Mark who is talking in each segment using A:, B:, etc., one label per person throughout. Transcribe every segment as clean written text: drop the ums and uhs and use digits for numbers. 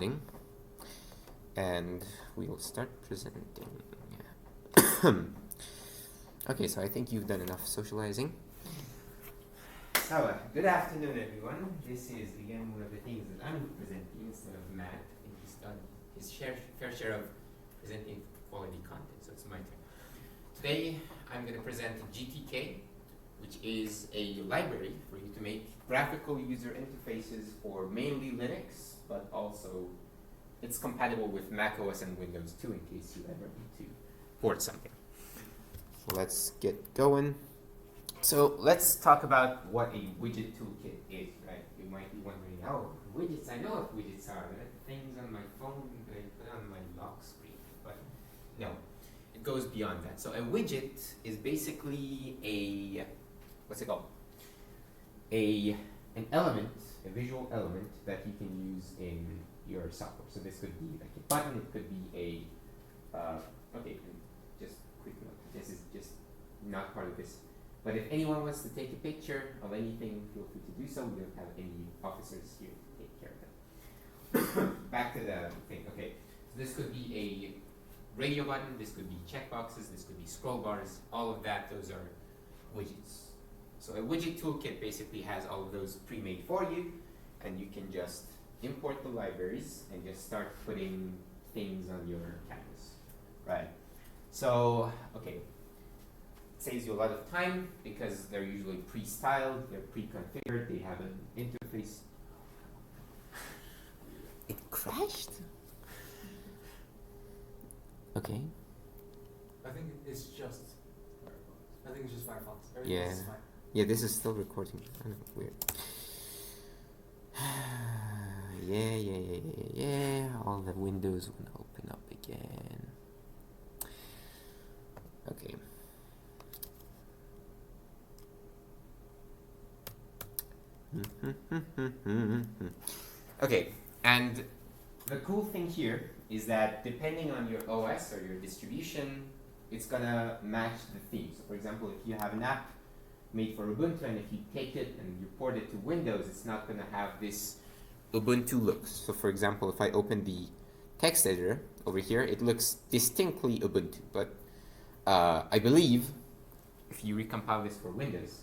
A: opening, and we will start presenting. Okay, so I think you've done enough socializing. So, good afternoon, everyone. This is again one of the things that I'm presenting instead of Matt. I think he's done his fair share of presenting quality content, so it's my turn. Today, I'm going to present GTK, which is a library for you to make graphical user interfaces for mainly Linux, but also it's compatible with Mac OS and Windows too, in case you ever need to port something. So let's get going. So let's talk about what a widget toolkit is, right? You might be wondering, oh, widgets, I know what widgets are. They're things on my phone that I put on my lock screen. But no, it goes beyond that. So a widget is basically a, what's it called? An element, a visual element that you can use in your software. So this could be like a button, it could be a, okay, just quick note, this is just not part of this. But if anyone wants to take a picture of anything, feel free to do so. We don't have any officers here to take care of them. Back to the thing, okay. So this could be a radio button, this could be checkboxes, this could be scroll bars, all of that, those are widgets. So a widget toolkit basically has all of those pre-made for you, and you can just import the libraries and just start putting things on your canvas, right? So, okay, it saves you a lot of time because they're usually pre-styled, they're pre-configured, they have an interface. It crashed? Okay.
B: I think it's just Firefox. I think it's just Firefox. Everything
A: Yeah.
B: else is fine.
A: Yeah, this is still recording. I know, weird. Yeah. All the windows will open up again. Okay. Okay, and the cool thing here is that depending on your OS or your distribution, it's gonna match the theme. So for example, if you have an app made for Ubuntu, and if you take it and you port it to Windows, it's not going to have this Ubuntu looks. So for example, if I open the text editor over here, it looks distinctly Ubuntu, but I believe if you recompile this for Windows,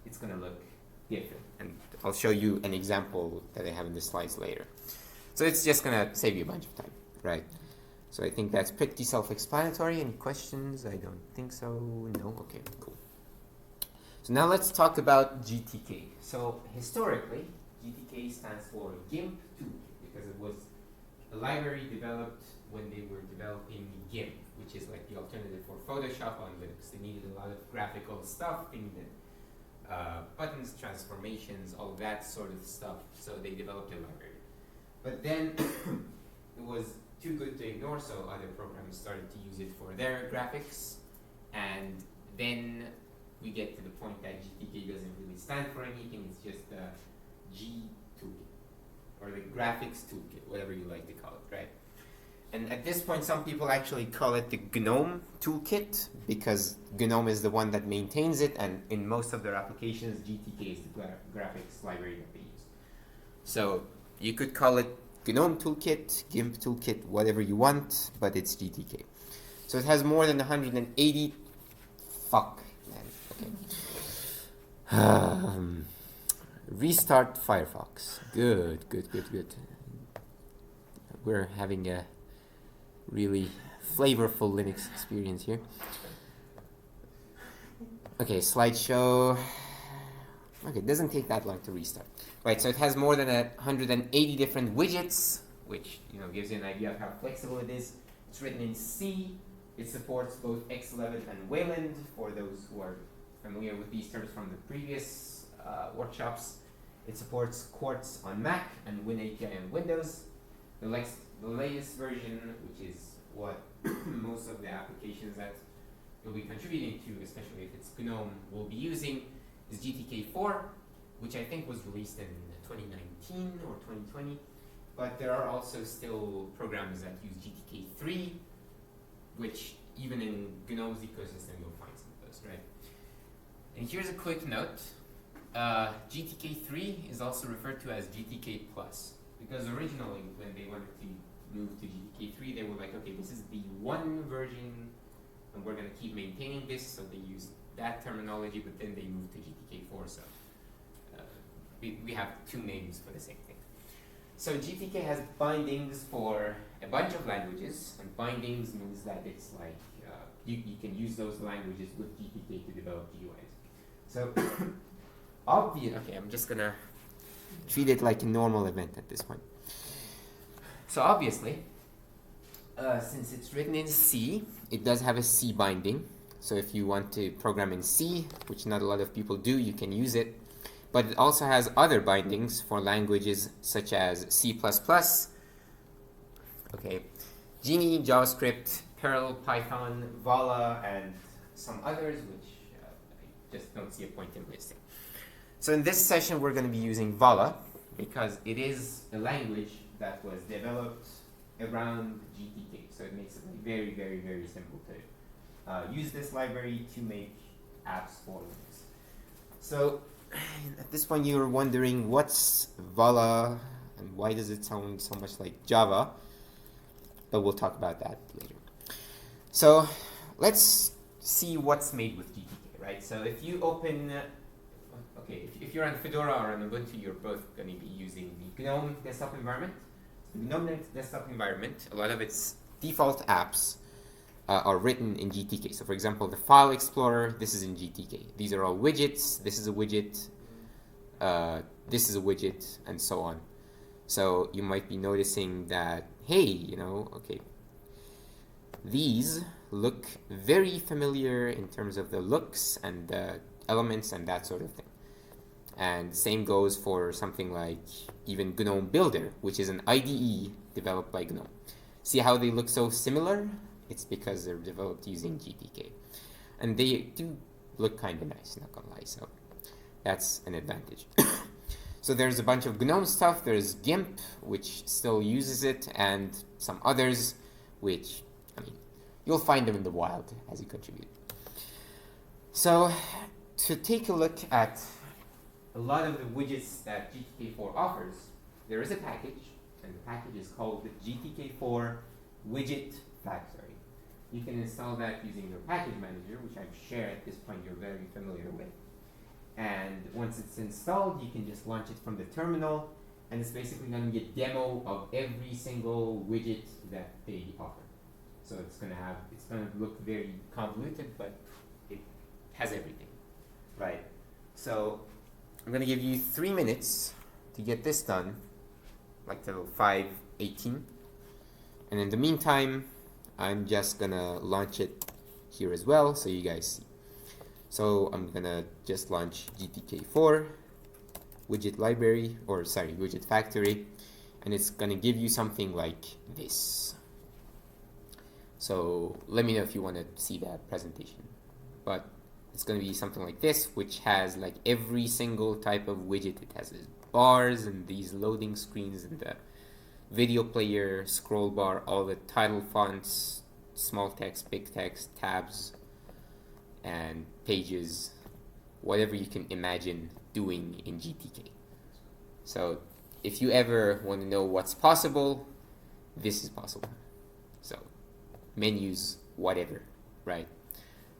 A: it's going to look different. And I'll show you an example that I have in the slides later. So it's just going to save you a bunch of time, right? So I think that's pretty self-explanatory. Any questions? I don't think so. No? Okay, cool. So now let's talk about GTK. So historically, GTK stands for GIMP Toolkit because it was a library developed when they were developing GIMP, which is like the alternative for Photoshop on Linux. They needed a lot of graphical stuff, they needed buttons, transformations, all that sort of stuff. So they developed a library. But then it was too good to ignore, so other programs started to use it for their graphics, and then we get to the point that GTK doesn't really stand for anything, it's just the G toolkit, or the graphics toolkit, whatever you like to call it, right? And at this point, some people actually call it the GNOME toolkit, because GNOME is the one that maintains it, and in most of their applications, GTK is the graphics library that they use. So you could call it GNOME toolkit, GIMP toolkit, whatever you want, but it's GTK. So it has more than 180, restart Firefox. Good. We're having a really flavorful Linux experience here. Okay, slideshow. Okay, it doesn't take that long to restart. Right, so it has more than 180 different widgets, which gives you an idea of how flexible it is. It's written in C. It supports both X11 and Wayland for those who are familiar with these terms from the previous workshops. It supports Quartz on Mac and WinAPI on Windows. The latest version, which is what most of the applications that you'll be contributing to, especially if it's GNOME, will be using, is GTK4, which I think was released in 2019 or 2020. But there are also still programs that use GTK3, which even in GNOME's ecosystem you'll find some of those, right? And here's a quick note. GTK3 is also referred to as GTK+. Because originally, when they wanted to move to GTK3, they were like, okay, this is the one version, and we're going to keep maintaining this, so they used that terminology, but then they moved to GTK4, so we have two names for the same thing. So GTK has bindings for a bunch of languages, and bindings means that it's like you can use those languages with GTK to develop GUIs. So okay, I'm just gonna treat it like a normal event at this point. So obviously, since it's written in C, it does have a C binding. So if you want to program in C, which not a lot of people do, you can use it. But it also has other bindings for languages such as C++, okay, Genie, JavaScript, Perl, Python, Vala, and some others, which I just don't see a point in listing. So in this session, we're going to be using Vala because it is a language that was developed around GTK. So it makes it very, very, very simple to use this library to make apps for Linux. So at this point, you're wondering what's Vala and why does it sound so much like Java? But we'll talk about that later. So let's see what's made with GTK, right? So if you open, okay, if you're on Fedora or on Ubuntu, you're both going to be using the GNOME desktop environment. So the GNOME desktop environment, a lot of its default apps are written in GTK. So for example, the File Explorer, this is in GTK. These are all widgets. This is a widget. This is a widget, and so on. So you might be noticing that, hey, you know, okay, these look very familiar in terms of the looks and the elements and that sort of thing. And same goes for something like even GNOME Builder, which is an IDE developed by GNOME. See how they look so similar? It's because they're developed using GTK. And they do look kind of nice, not gonna lie, so that's an advantage. So there's a bunch of GNOME stuff. There's GIMP, which still uses it, and some others, which, I mean, you'll find them in the wild as you contribute. So to take a look at a lot of the widgets that GTK4 offers, there is a package, and the package is called the GTK4 Widget Factory. You can install that using your package manager, which I'm sure at this point you're very familiar with. And once it's installed, you can just launch it from the terminal, and it's basically going to be a demo of every single widget that they offer. So it's going to look very convoluted, but it has everything, right? So I'm going to give you 3 minutes to get this done, like till 5:18. And in the meantime, I'm just going to launch it here as well, so you guys see. So I'm gonna just launch GTK4 widget library, or sorry, widget factory, and it's gonna give you something like this. So let me know if you want to see that presentation. But it's gonna be something like this, which has like every single type of widget. It has these bars and these loading screens and the video player, scroll bar, all the title fonts, small text, big text, tabs, and pages, whatever you can imagine doing in GTK. So if you ever want to know what's possible, this is possible. So menus, whatever, right?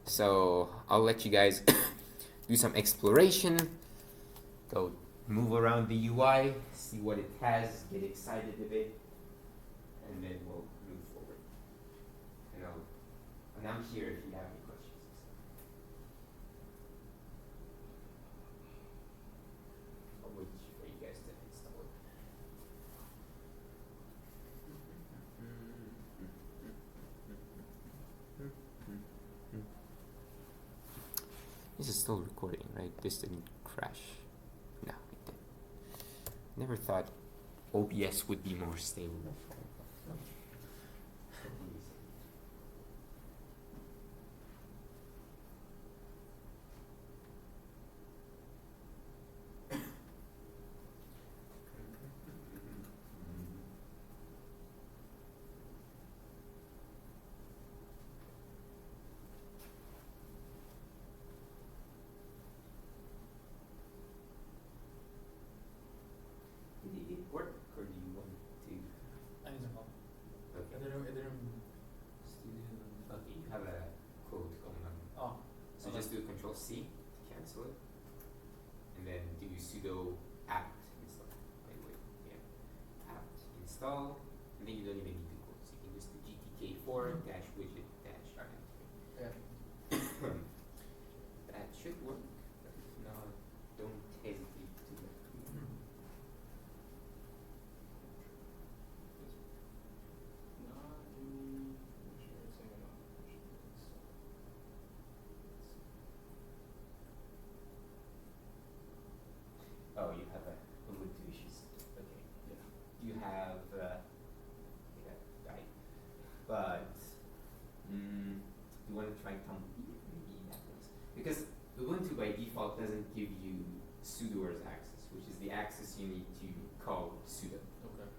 A: So I'll let you guys do some exploration, go move around the UI, see what it has, get excited a bit, and then we'll move forward. And I'm here if you have any questions. I'll wait for you guys to install it. This is still recording, right? This didn't crash. No, it didn't. Never thought OBS would be more stable. Did it work, or do you died. But you want to try Tumbleweed maybe in that case, because Ubuntu by default doesn't give you sudo as access, which is the access you need to call sudo.
B: Okay.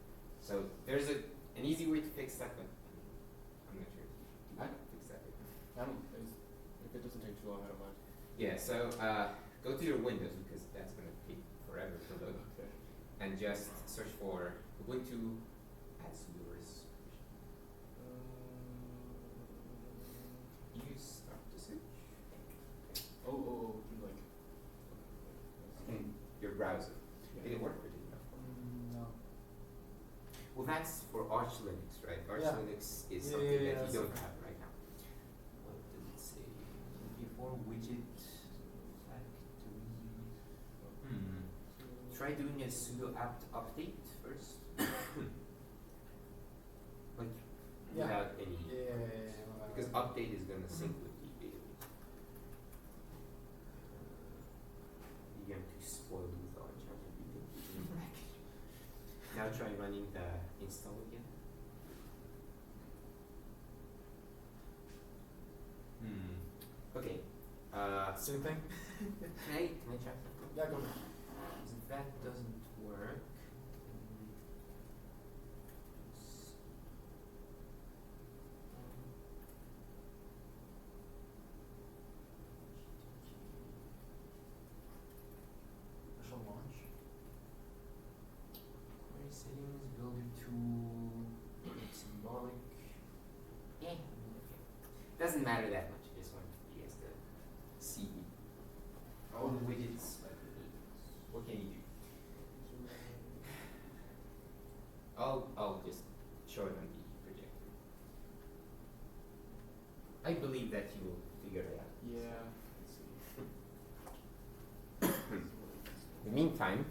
A: So there's an easy way to fix that, but I'm not sure how to fix that.
C: If it doesn't take too long, I don't mind.
A: Yeah, so go to your Windows, because that's going to take forever to load.
C: Okay.
A: And just search for Ubuntu add sudo as you start to search.
C: You like.
A: In your browser.
C: Yeah.
A: Did it work or did it not?
B: No.
A: Well, that's for Arch Linux, right? Arch
B: Yeah.
A: Linux is
B: Yeah,
A: something
B: yeah,
A: that you
B: yeah,
A: don't have right now. What does it say? Before widget factory. Try doing a sudo apt update first. Like
B: Yeah.
A: without any,
B: Yeah.
A: because update is gonna sync with the database. Maybe I'm too spoiled with Arch. I should be thinking of the package. Now try running the install again. Okay.
B: Same thing?
A: Can I try something?
B: Yeah, go.
A: If that doesn't work,
B: Shall launch.
A: query settings, builder tool, symbolic. Okay. Doesn't matter that much. I just want you guys to see all the widgets. What can you do? I'll just show it on the projector. I believe that you will figure it out.
C: Yeah.
A: In the meantime,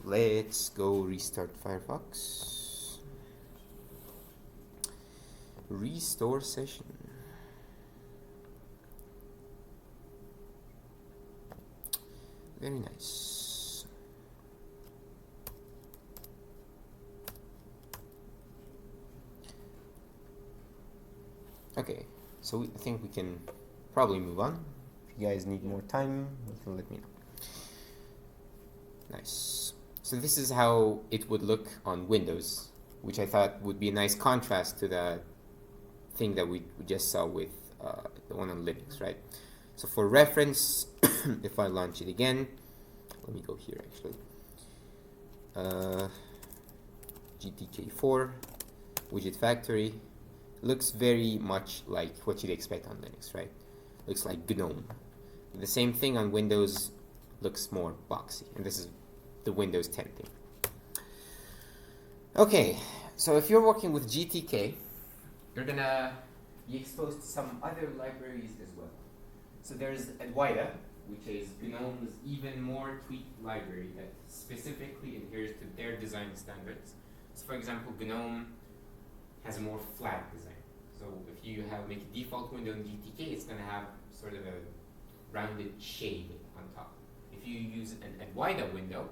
A: let's go restart Firefox. Restore session. Very nice. Okay, so I think we can probably move on. If you guys need more time, you can let me know. Nice. So this is how it would look on Windows, which I thought would be a nice contrast to the thing that we just saw with the one on Linux, right? So for reference, if I launch it again, let me go here actually. GTK4, widget factory, looks very much like what you'd expect on Linux, right? Looks like GNOME. The same thing on Windows, looks more boxy, and this is the Windows 10 thing. Okay, so if you're working with GTK, you're gonna be exposed to some other libraries as well. So there's Adwaita, which is GNOME's even more tweaked library that specifically adheres to their design standards. So for example, GNOME has a more flat design. So if you make a default window in GTK, it's going to have sort of a rounded shade on top. If you use an Adwaita window,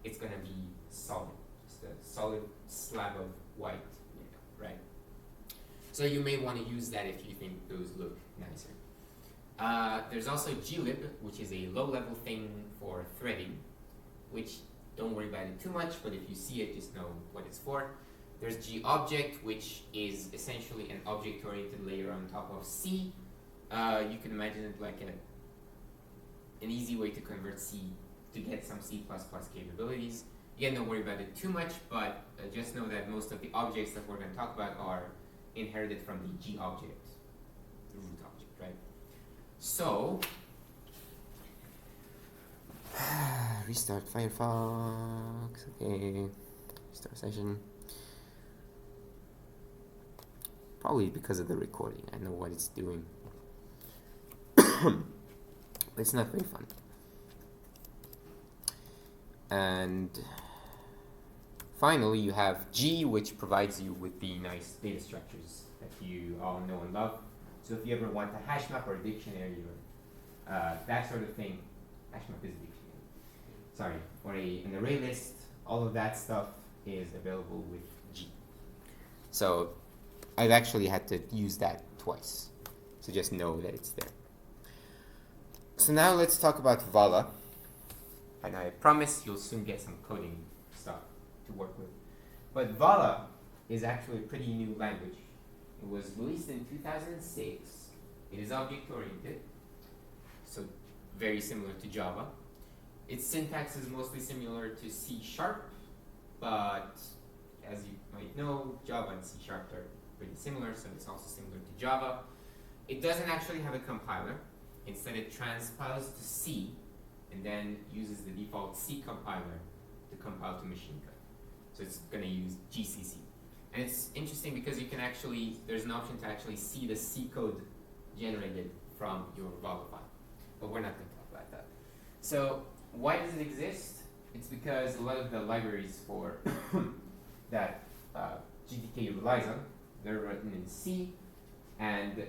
A: it's going to be solid, just a solid slab of white window, right? So you may want to use that if you think those look nicer. There's also glib, which is a low-level thing for threading, which don't worry about it too much, but if you see it, just know what it's for. There's gobject, which is essentially an object-oriented layer on top of C. You can imagine it like an easy way to convert C to get some C++ capabilities. Again, don't worry about it too much, but just know that most of the objects that we're going to talk about are inherited from the gobject, the root object, right? So, restart Firefox, okay, restart session. Probably because of the recording, I know what it's doing. It's not very fun. And finally, you have G, which provides you with the nice data structures that you all know and love. So if you ever want a hash map or a dictionary or that sort of thing, hash map is a dictionary, sorry, or an array list, all of that stuff, is available with G. So I've actually had to use that twice. So just know that it's there. So now let's talk about Vala. And I promise you'll soon get some coding stuff to work with. But Vala is actually a pretty new language. It was released in 2006. It is object-oriented, so very similar to Java. Its syntax is mostly similar to C#, but as you might know, Java and C# are pretty similar, so it's also similar to Java. It doesn't actually have a compiler. Instead, it transpiles to C and then uses the default C compiler to compile to machine code. So it's going to use GCC. And it's interesting because you can actually, there's an option to actually see the C code generated from your Vala file. But we're not going to talk about that. So why does it exist? It's because a lot of the libraries for that GTK relies on, they're written in C, and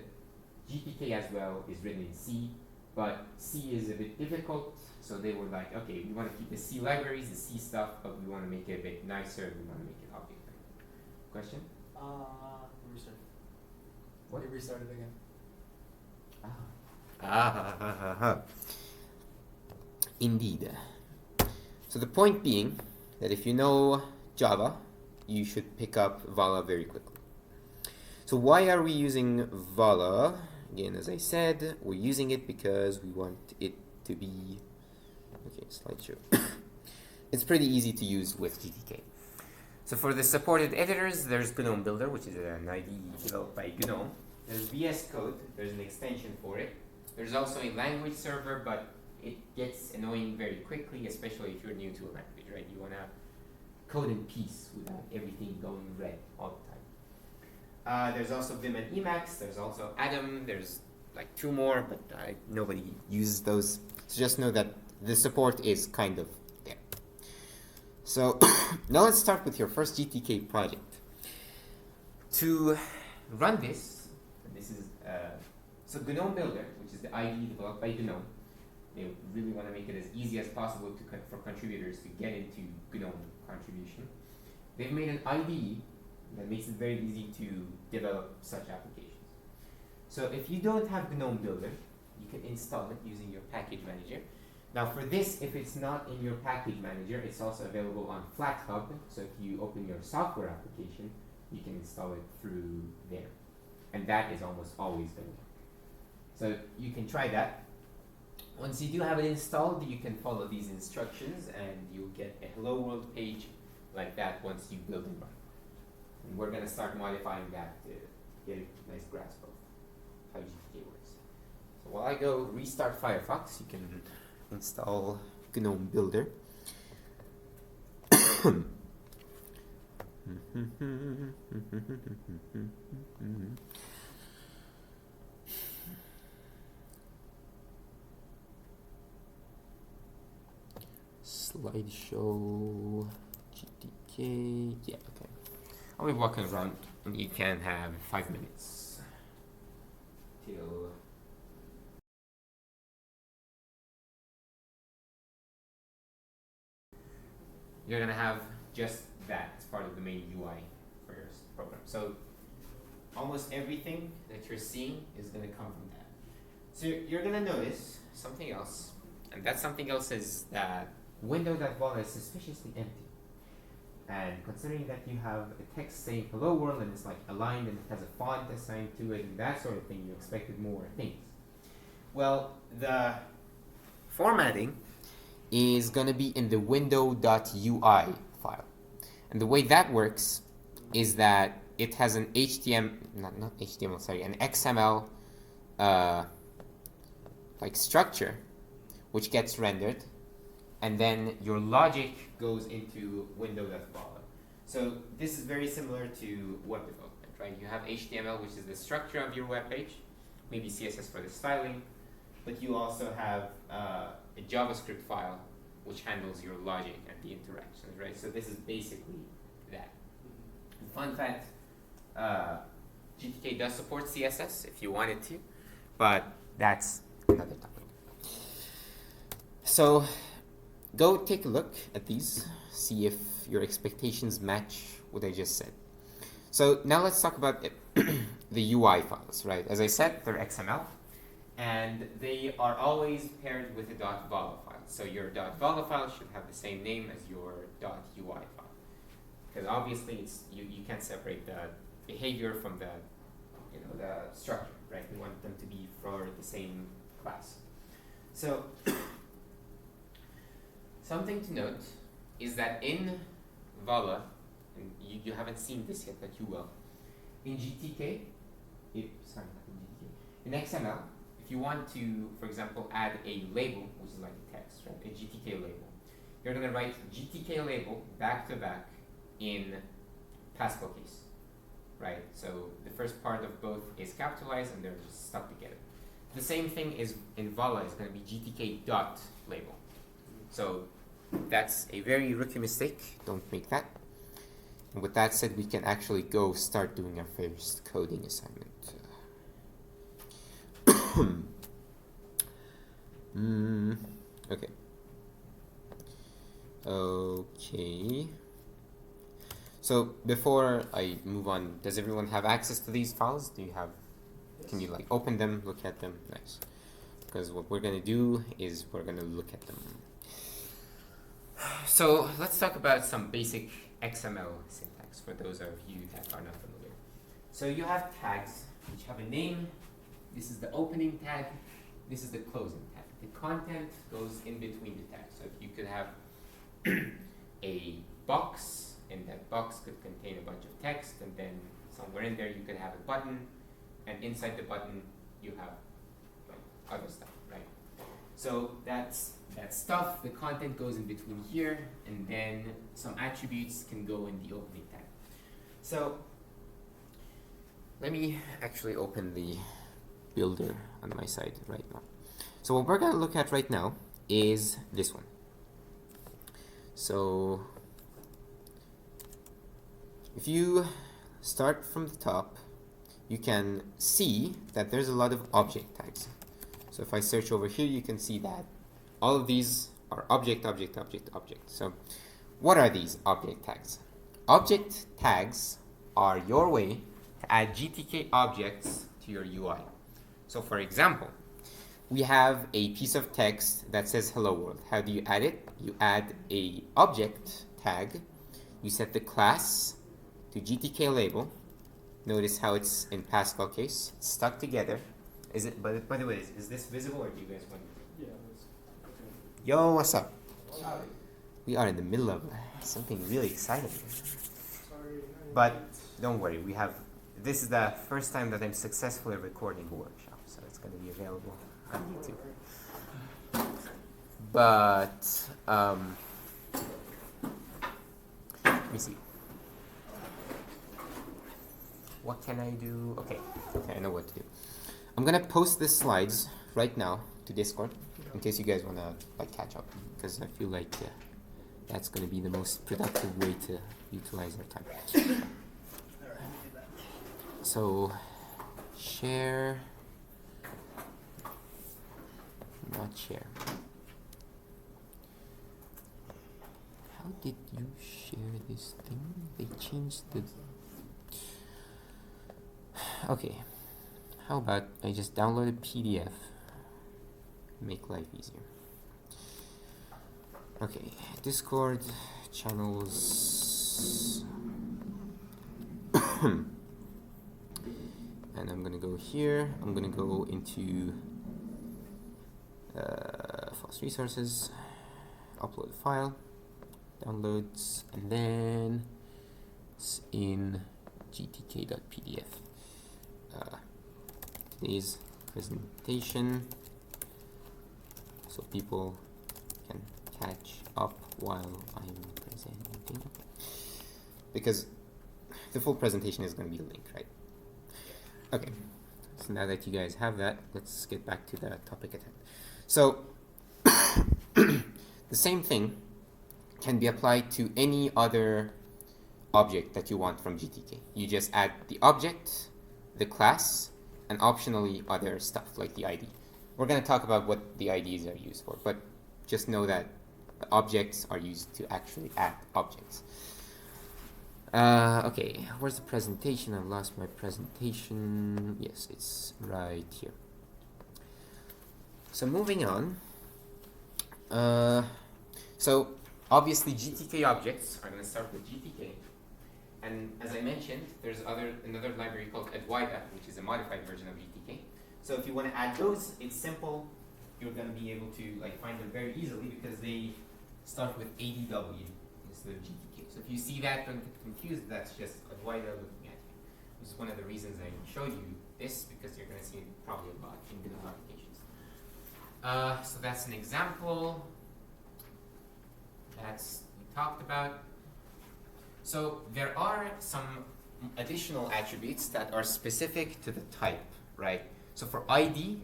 A: GTK as well is written in C, but C is a bit difficult, so they were like, okay, we want to keep the C libraries, the C stuff, but we want to make it a bit nicer, we want to make it object-oriented. Question?
B: Restart.
A: What?
B: It restarted again.
A: Indeed. So the point being that if you know Java, you should pick up Vala very quickly. So why are we using Vala? Again, as I said, we're using it because we want it to be, okay, slideshow. It's pretty easy to use with GTK. So for the supported editors, there's GNOME Builder, which is an IDE developed by GNOME. There's VS Code, there's an extension for it. There's also a language server, but it gets annoying very quickly, especially if you're new to a language, right? You want to code in peace without everything going red all the time. There's also Vim and Emacs, there's also Atom, there's like 2 more, but nobody uses those. So just know that the support is kind of there. So now let's start with your first GTK project. To run this is, so GNOME Builder, which is the IDE developed by GNOME, they really want to make it as easy as possible for contributors to get into GNOME contribution. They've made an IDE that makes it very easy to develop such applications. So if you don't have GNOME Builder, you can install it using your package manager. Now for this, if it's not in your package manager, it's also available on FlatHub. So if you open your software application, you can install it through there. And that is almost always going to work. So you can try that. Once you do have it installed, you can follow these instructions and you'll get a hello world page like that once you build and run. And we're going to start modifying that to get a nice grasp of how GTK works. So while I go restart Firefox, you can install GNOME Builder. Slideshow, GTK, yeah, okay. I'll be walking around and you can have 5 minutes till you're gonna have just that as part of the main UI for your program. So almost everything that you're seeing is gonna come from that. So you're gonna notice something else, and that something else is that window.vala is suspiciously empty. And considering that you have a text saying hello world and it's like aligned and it has a font assigned to it and that sort of thing, you expected more things. Well, the formatting is going to be in the window.ui file. And the way that works is that it has an an XML like structure which gets rendered, and then your logic goes into window.vala. So this is very similar to web development, right? You have HTML, which is the structure of your web page, maybe CSS for the styling, but you also have a JavaScript file which handles your logic and the interactions, right? So this is basically that. And fun fact, GTK does support CSS if you wanted to, but that's another topic. So go take a look at these, see if your expectations match what I just said. So now let's talk about the UI files, right? As I said, they're XML, and they are always paired with a .vala file. So your .vala file should have the same name as your .ui file, because obviously it's you can't separate the behavior from the the structure, right? We want them to be for the same class. So something to note is that in Vala, and you haven't seen this yet, but you will. In GTK, sorry, not in GTK, in XML, if you want to, for example, add a label, which is like a text, right? A GTK label, you're going to write GTK label back to back in Pascal case, right? So the first part of both is capitalized and they're just stuck together. The same thing is in Vala, is going to be GTK dot label. So that's a very rookie mistake. Don't make that. And with that said, we can actually go start doing our first coding assignment. Okay. Okay. So before I move on, does everyone have access to these files? Do you have? Can you like open them, look at them? Nice. Because what we're gonna do is we're gonna look at them. So let's talk about some basic XML syntax for those of you that are not familiar. So you have tags which have a name. This is the opening tag. This is the closing tag. The content goes in between the tags. So if you could have a box, and that box could contain a bunch of text, and then somewhere in there you could have a button, and inside the button you have like other stuff, right? So that's that stuff, the content goes in between here, and then some attributes can go in the opening tag. So let me actually open the builder on my side right now. So what we're going to look at right now is this one. So if you start from the top, you can see that there's a lot of object tags. So if I search over here, you can see that all of these are object, object, object, object. So what are these object tags? Object tags are your way to add GTK objects to your UI. So for example, we have a piece of text that says hello world. How do you add it? You add a object tag. You set the class to GTK label. Notice how it's in Pascal case. It's stuck together. Is it? But by the way, is this visible, or do you guys want?
C: Yeah, that's okay.
A: Yo, what's up?
C: Howdy.
A: We are in the middle of something really exciting.
C: Sorry.
A: But don't worry, we have. This is the first time that I'm successfully recording a workshop, so it's going to be available on YouTube. But let me see. What can I do? Okay, I know what to do. I'm gonna post the slides right now to Discord in case you guys wanna like catch up, because I feel like that's gonna be the most productive way to utilize our time. So share, not share. How did you share this thing? They changed the. Okay, how about I just download a PDF, make life easier. Okay, Discord, channels, and I'm gonna go here, I'm gonna go into FOSS resources, upload file, downloads, and then it's in gtk.pdf. Today's presentation, so people can catch up while I'm presenting, because the full presentation is going to be linked, right? Okay, so now that you guys have that, let's get back to the topic at hand. So the same thing can be applied to any other object that you want from GTK. You just add the object, the class, and optionally other stuff like the ID. We're going to talk about what the IDs are used for, but just know that The objects are used to actually add objects. Okay, where's the presentation? I lost my presentation. Yes, it's right here. So moving on. So obviously GTK objects are going to start with GTK. And as I mentioned, there's another library called Adwaita, which is a modified version of GTK. So if you want to add those, it's simple. You're going to be able to find them very easily because they start with ADW instead of GTK. So if you see that, don't get confused. That's just Adwaita looking at you. This is one of the reasons I show you this, because you're going to see it probably a lot in good applications. So that's an example. That's we talked about. So there are some additional attributes that are specific to the type, right? So for ID,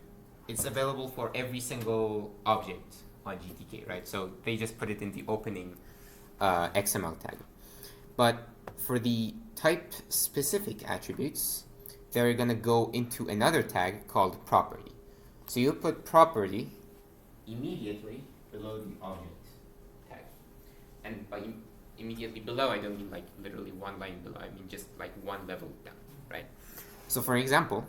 A: it's available for every single object on GTK, right? So they just put it in the opening XML tag. But for the type-specific attributes, they're going to go into another tag called property. So you'll put property immediately below the object tag. And by immediately below, I don't mean literally one line below. I mean just one level down, right? So for example,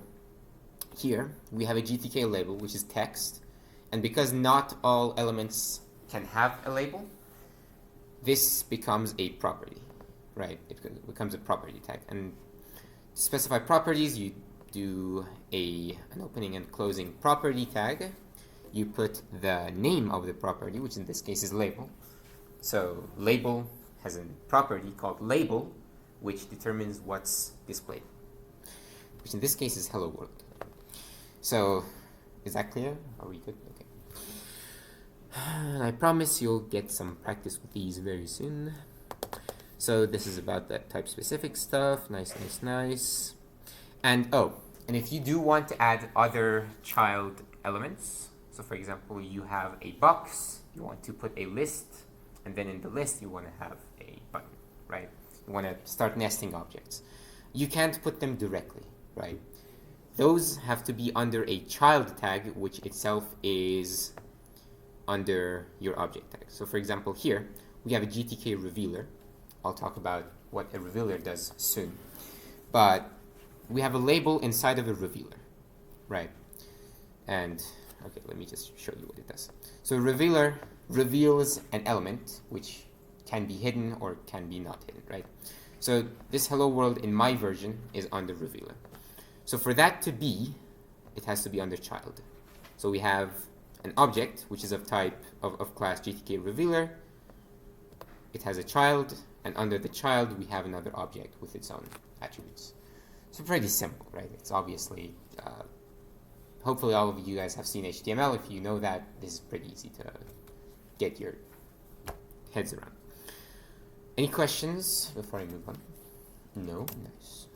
A: here we have a GTK label, which is text. And because not all elements can have a label, this becomes a property, right? It becomes a property tag. And to specify properties, you do an opening and closing property tag. You put the name of the property, which in this case is label. So label has a property called label, which determines what's displayed, which in this case is hello world. So is that clear? Are we good? Okay. I promise you'll get some practice with these very soon. So this is about that type specific stuff. Nice, nice, nice. And and if you do want to add other child elements, so for example, you have a box, you want to put a list, and then in the list you want to have a button, right? You want to start nesting objects. You can't put them directly, right? Those have to be under a child tag, which itself is under your object tag. So for example, here we have a GTK revealer. I'll talk about what a revealer does soon. But we have a label inside of a revealer, right? And okay, let me just show you what it does. So a revealer reveals an element which can be hidden or can be not hidden, right? So this hello world in my version is under revealer. So for that to be, it has to be under child. So we have an object which is of type of class GTK revealer. It has a child, and under the child we have another object with its own attributes. So pretty simple, right? It's obviously hopefully all of you guys have seen HTML. If you know that, this is pretty easy to get your heads around. Any questions before I move on? No? Nice.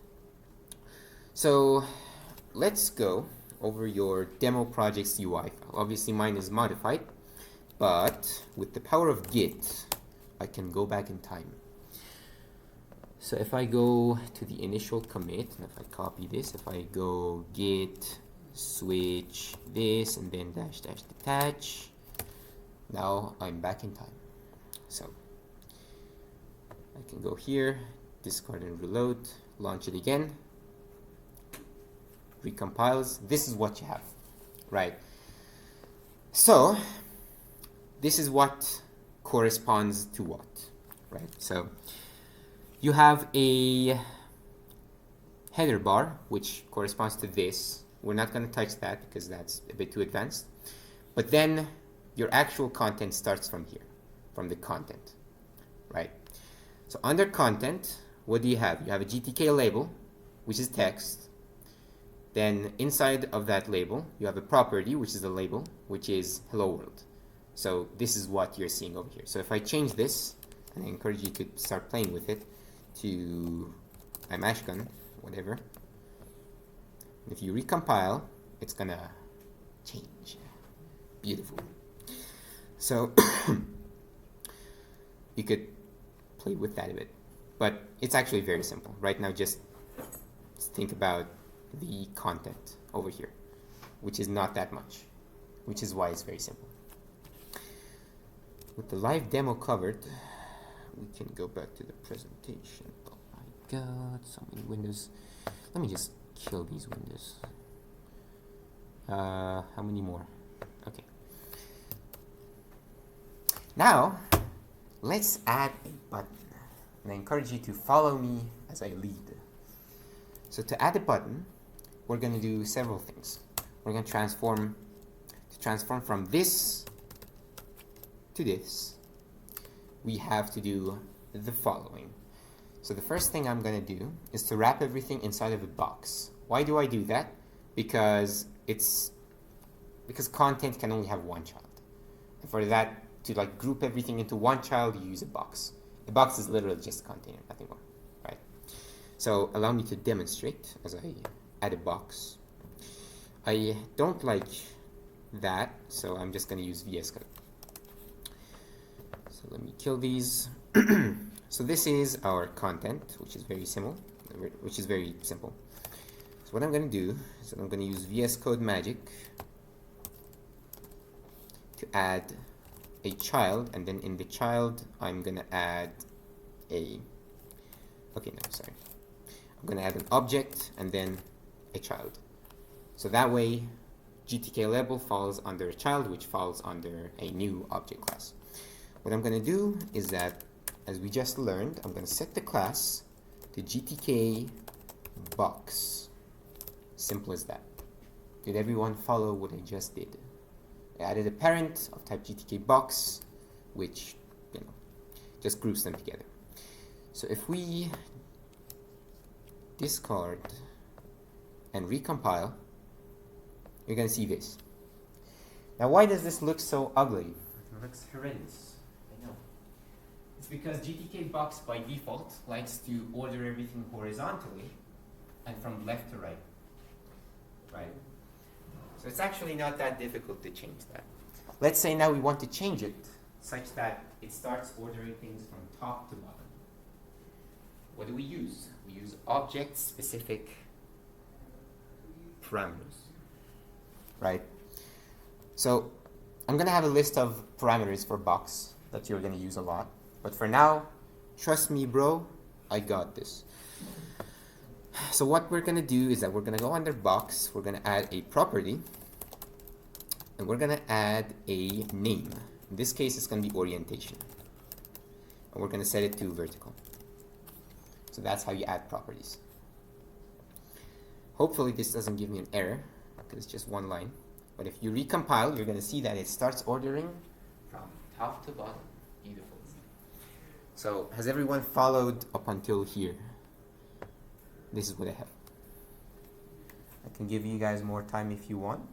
A: So let's go over your demo project's UI file. Obviously mine is modified, but with the power of Git, I can go back in time. So if I go to the initial commit, and if I copy this, if I go git switch this and then dash dash detach, now I'm back in time. So I can go here, discard and reload, launch it again, recompiles. This is what you have, right? So this is what corresponds to what, right? So you have a header bar which corresponds to this. We're not going to touch that because that's a bit too advanced. But then your actual content starts from here, from the content, right? So under content, what do you have? You have a GTK label, which is text. Then inside of that label, you have a property, which is the label, which is hello world. So this is what you're seeing over here. So if I change this, and I encourage you to start playing with it, to imashgun, whatever. If you recompile, it's gonna change. Beautiful. So you could play with that a bit, but it's actually very simple. Right now, just think about the content over here, which is not that much, which is why it's very simple. with the live demo covered, we can go back to the presentation. Oh my god, so many windows. Let me just kill these windows. How many more? Okay. Now, let's add a button. And I encourage you to follow me as I lead. So to add a button, we're going to do several things. We're going to transform from this to this. We have to do the following. So the first thing I'm going to do is to wrap everything inside of a box. Why do I do that? Because content can only have one child. And for that to like group everything into one child, you use a box. A box is literally just a container, nothing more, right? So allow me to demonstrate as I add a box. I don't like that, so I'm just going to use VS Code. So let me kill these. So this is our content, which is very simple. So what I'm going to do is I'm going to use VS Code Magic to add a child, and then in the child I'm going to add I'm going to add an object and then a child. So that way GTK label falls under a child, which falls under a new object class. What I'm going to do is that, as we just learned, I'm going to set the class to GTK box. Simple as that. Did everyone follow what I just did? I added a parent of type GTK box, which just groups them together. So if we discard and recompile, you're going to see this. Now, why does this look so ugly? It looks horrendous. I know. It's because GTK box by default likes to order everything horizontally and from left to right. Right? So it's actually not that difficult to change that. Let's say now we want to change it such that it starts ordering things from top to bottom. What do we use? We use object-specific parameters. Right? So I'm going to have a list of parameters for box that you're going to use a lot. But for now, trust me, bro, I got this. So what we're going to do is that we're going to go under box, we're going to add a property, and we're going to add a name. In this case, it's going to be orientation. And we're going to set it to vertical. So that's how you add properties. Hopefully this doesn't give me an error, because it's just one line. But if you recompile, you're going to see that it starts ordering from top to bottom. Beautiful. So has everyone followed up until here? This is what I have. I can give you guys more time if you want.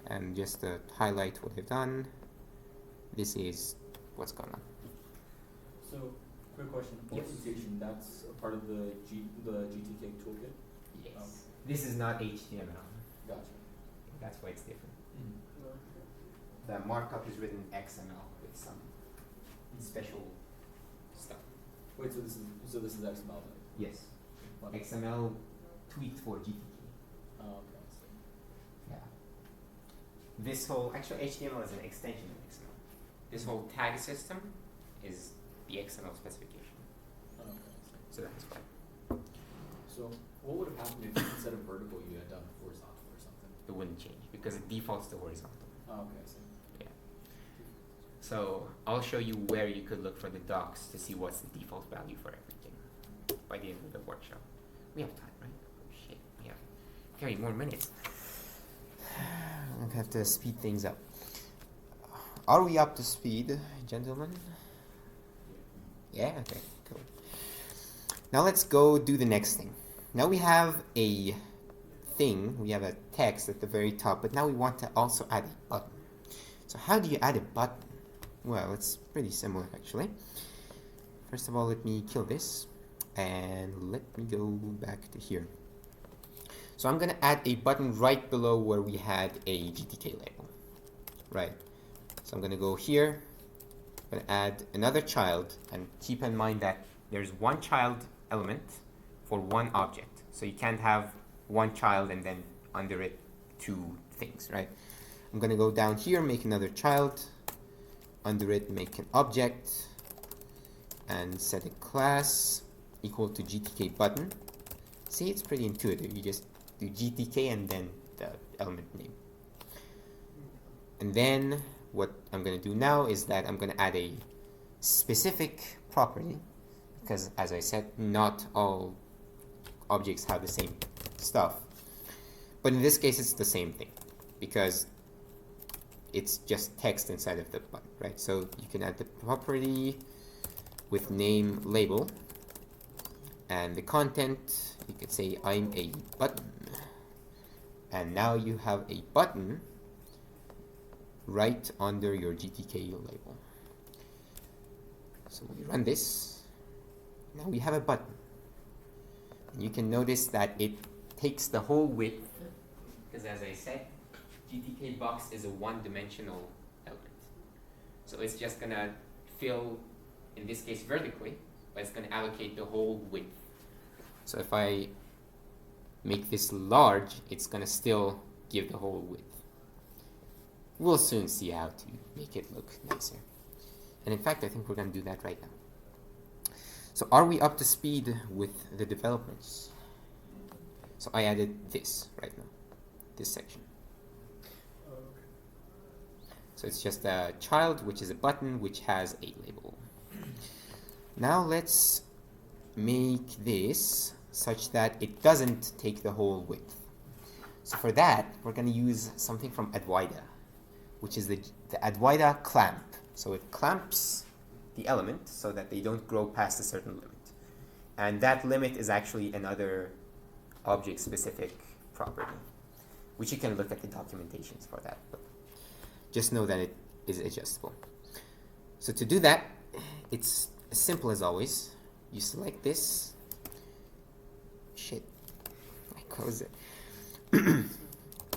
A: And just to highlight what I've done, this is what's going on.
D: So, quick question.
A: Yes.
D: Orientation, that's a part of the GTK toolkit?
A: Yes.
D: Oh.
A: This is not HTML.
D: Gotcha.
A: That's why it's different.
D: Mm.
A: The markup is written XML with some special stuff.
D: Wait, so this is XML then?
A: Yes.
D: What?
A: XML tweaked for GTK.
D: Oh, okay. I see.
A: Yeah. This whole, actually HTML is an extension of XML. This whole tag system is the XML specification.
D: Oh, okay. I see.
A: So that's why.
D: So, what would have happened if instead of vertical you had done horizontal or something?
A: It wouldn't change because it defaults to horizontal.
D: Oh, okay. I see.
A: Yeah. So I'll show you where you could look for the docs to see what's the default value for everything by the end of the workshop. We have time, right? Oh shit, we have 30 more minutes. I have to speed things up. Are we up to speed, gentlemen? Yeah, okay, cool. Now let's go do the next thing. Now we have a thing, we have a text at the very top, but now we want to also add a button. So how do you add a button? Well, it's pretty similar actually. First of all, let me kill this and let me go back to here. So I'm going to add a button right below where we had a GTK label. Right. So I'm going to go here, I'm going to add another child, and keep in mind that there's one child element for one object. So you can't have one child and then under it two things, right? I'm going to go down here, make another child. Under it, make an object. And set a class equal to GTK button. See, it's pretty intuitive. You just do GTK and then the element name. And then what I'm going to do now is that I'm going to add a specific property, because as I said, not all objects have the same stuff. But in this case, it's the same thing, because it's just text inside of the button, right? So you can add the property with name label, and the content, you could say I'm a button. And now you have a button right under your GTK label. So we run this. Now we have a button. And you can notice that it takes the whole width, because as I said, GTK box is a one-dimensional element. So it's just going to fill, in this case vertically, but it's going to allocate the whole width. So if I make this large, it's going to still give the whole width. We'll soon see how to make it look nicer. And in fact, I think we're going to do that right now. So are we up to speed with the developments? So I added this right now, this section. So it's just a child, which is a button, which has a label. Now let's make this such that it doesn't take the whole width. So for that, we're going to use something from Adwaita, which is the Adwaita clamp. So it clamps the element so that they don't grow past a certain limit. And that limit is actually another object-specific property, which you can look at the documentations for that. But just know that it is adjustable. So to do that, it's as simple as always. You select this. Shit, I close it.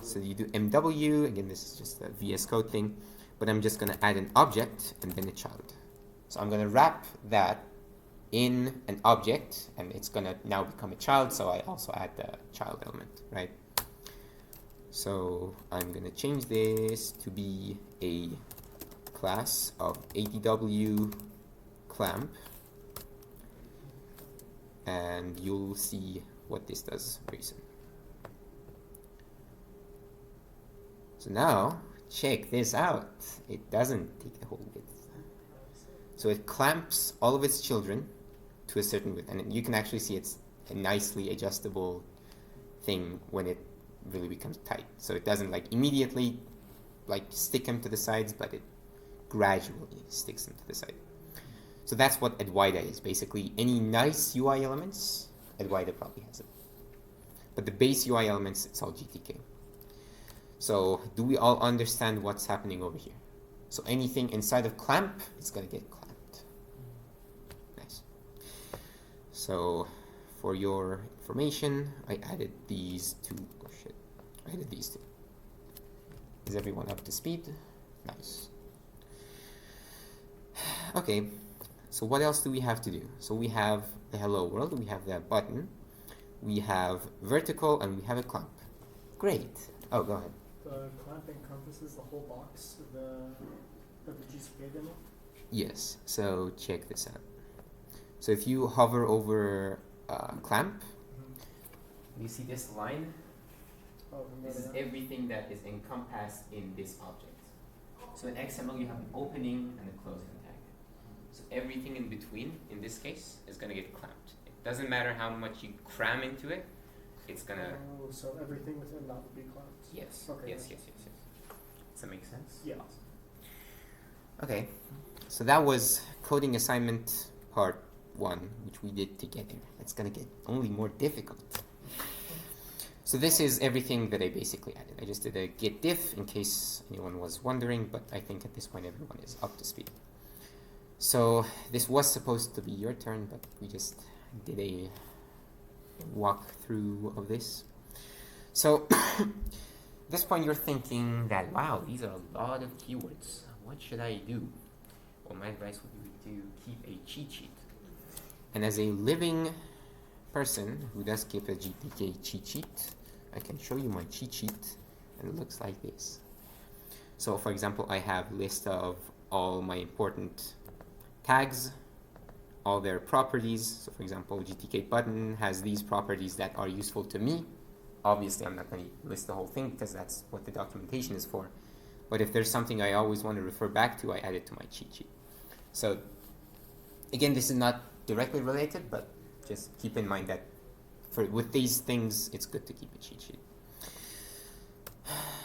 A: So you do MW, again this is just a VS Code thing, but I'm just going to add an object and then a child. So I'm going to wrap that in an object, and it's going to now become a child, so I also add the child element, right? So I'm going to change this to be a class of ADW clamp, and you'll see what this does very soon. So now, check this out. It doesn't take the whole width. So it clamps all of its children to a certain width, and you can actually see it's a nicely adjustable thing when it really becomes tight. So it doesn't like immediately like stick them to the sides, but it gradually sticks them to the side. So that's what Adwaita is. Basically, any nice UI elements, Adwaita probably has it. But the base UI elements, it's all GTK. So do we all understand what's happening over here? So anything inside of clamp, it's going to get clamped. Nice. So for your information, I added these two. Oh shit. I added these two. Is everyone up to speed? Nice. Okay. So what else do we have to do? So we have the hello world, we have the button, we have vertical, and we have a clamp. Great. Oh, go ahead.
C: The clamp encompasses the whole box of the GTK demo?
A: Yes. So check this out. So if you hover over clamp, you see this line?
C: Oh,
A: This is everything that is encompassed in this object. So in XML, you have an opening and a closing tag. So everything in between, in this case, is going to get clamped. It doesn't matter how much you cram into it, it's going to...
C: Oh, so everything within that would be clamped?
A: Yes.
C: Okay.
A: Yes. Does that make sense?
C: Yeah.
A: Okay. So that was coding assignment part 1, which we did together. It's going to get only more difficult. So this is everything that I basically added. I just did a git diff in case anyone was wondering, but I think at this point everyone is up to speed. So this was supposed to be your turn, but we just did a walkthrough of this. So at this point you're thinking that, wow, these are a lot of keywords. What should I do? Well, my advice would be to keep a cheat sheet. And as a living person who does keep a GTK cheat sheet, I can show you my cheat sheet, and it looks like this. So for example, I have list of all my important tags, all their properties. So for example, GTK button has these properties that are useful to me. Obviously, I'm not going to list the whole thing because that's what the documentation is for. But if there's something I always want to refer back to, I add it to my cheat sheet. So again, this is not directly related, but just keep in mind that with these things, it's good to keep a cheat sheet.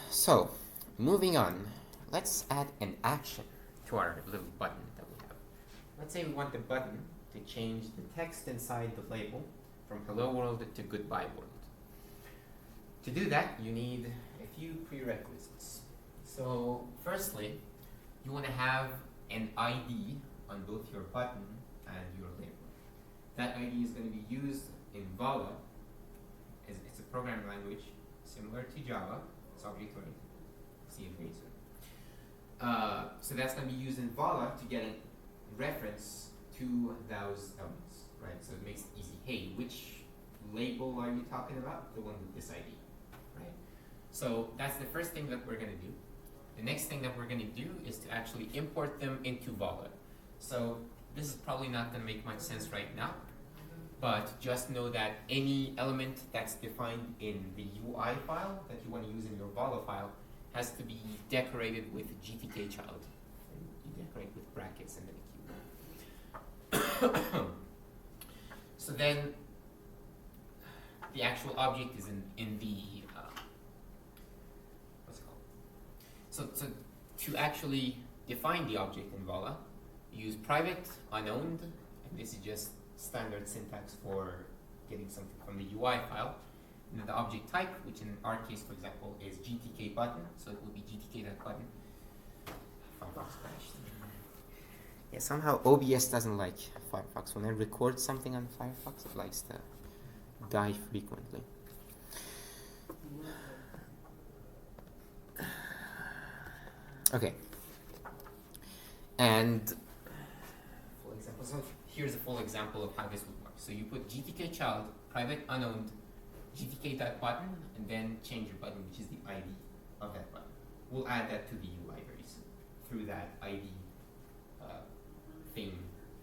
A: So moving on, let's add an action to our little button that we have. Let's say we want the button to change the text inside the label from hello world to goodbye world. To do that, you need a few prerequisites. So firstly, you want to have an ID on both your button and your label. That ID is going to be used in Vala. It's a programming language similar to Java. It's object-oriented. See it very soon. So that's going to be used in Vala to get a reference to those elements, right? So it makes it easy. Hey, which label are you talking about? The one with this ID, right? So that's the first thing that we're going to do. The next thing that we're going to do is to actually import them into Vala. So this is probably not going to make much sense right now, but just know that any element that's defined in the UI file that you want to use in your Vala file has to be decorated with GTK child. And you decorate with brackets and then a cube. So then the actual object is in the what's it called? So to actually define the object in Vala, use private unowned, and this is just standard syntax for getting something from the UI file. And then the object type, which in our case, for example, is GTK button, so it will be GTK.button. Firefox crashed. Yeah, somehow OBS doesn't like Firefox. When I record something on Firefox, it likes to die frequently. Okay. And for example, so here's a full example of how this would work. So you put GTK child, private unowned, GTK.button, and then change your button, which is the ID of that button. We'll add that to the UI very soon through that ID thing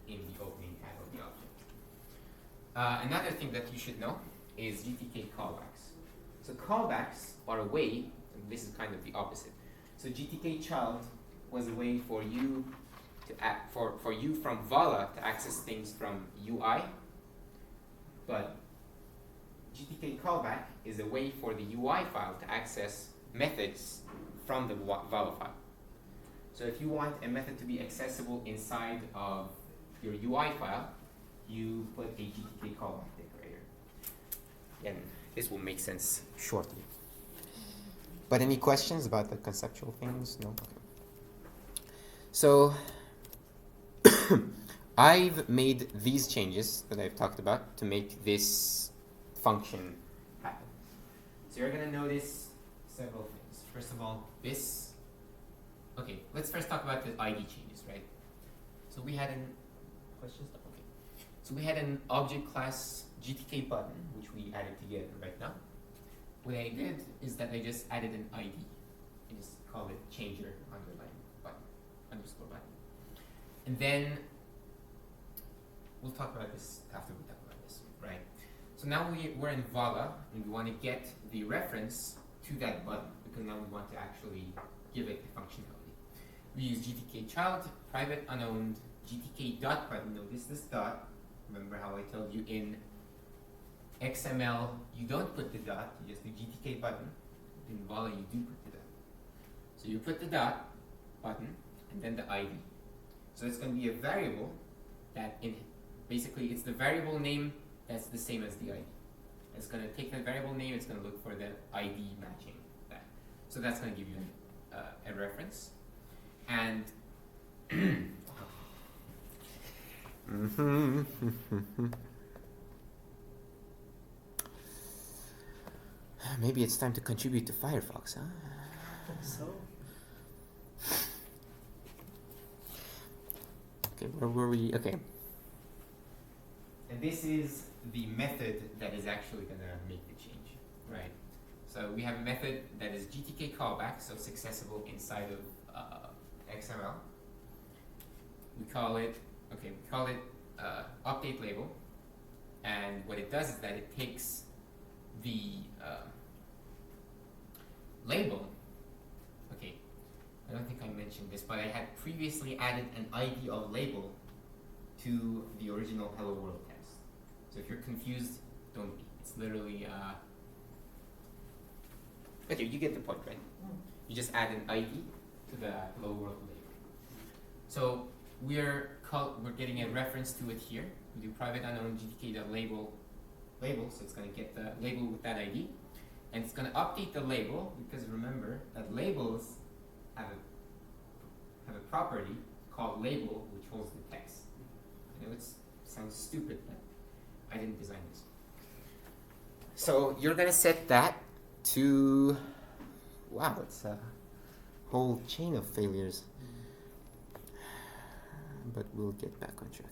A: in the opening tag of the object. Another thing that you should know is GTK callbacks. So callbacks are a way, and this is kind of the opposite. So GTK child was a way for you to for you from Vala to access things from UI, but GTK callback is a way for the UI file to access methods from the Vala file. So if you want a method to be accessible inside of your UI file, you put a GTK callback decorator. And this will make sense shortly. But any questions about the conceptual things? No? Okay. So I've made these changes that I've talked about to make this function happen. So you're going to notice several things. First of all, this. Okay, let's first talk about the ID changes, right? So we had an questions. Okay. So we had an object class GTK button, which we added together right now. What I did is that I just added an ID. I just call it changer underline button underscore button. And then we'll talk about this after we talk about this, right? So now we're in Vala and we want to get the reference to that button because now we want to actually give it the functionality. We use GTK child, private unowned, GTK dot button. Notice this dot. Remember how I told you in XML you don't put the dot, you just do GTK button. In Vala you do put the dot. So you put the dot button and then the ID. So it's going to be a variable that basically it's the variable name that's the same as the ID. It's going to take the variable name, it's going to look for the ID matching that. So that's going to give you a reference. And maybe it's time to contribute to Firefox, huh?
C: I think so.
A: Okay, where were we? Okay. And this is the method that is actually going to make the change, right? So we have a method that is GTK callback, so it's accessible inside of XML. We call it update label, and what it does is that it takes the label. Okay, I don't think I mentioned this, but I had previously added an ID of label to the original hello world text. So if you're confused, don't be. It's literally okay, you get the point, right? You just add an ID to the hello world label. So we're getting a reference to it here. We do private unknown GTK.label, so it's going to get the label with that ID, and it's going to update the label, because remember that labels have a property called label, which holds the text. I know it sounds stupid, but I didn't design this. So you're going to set that to, wow, it's a whole chain of failures. But we'll get back on track.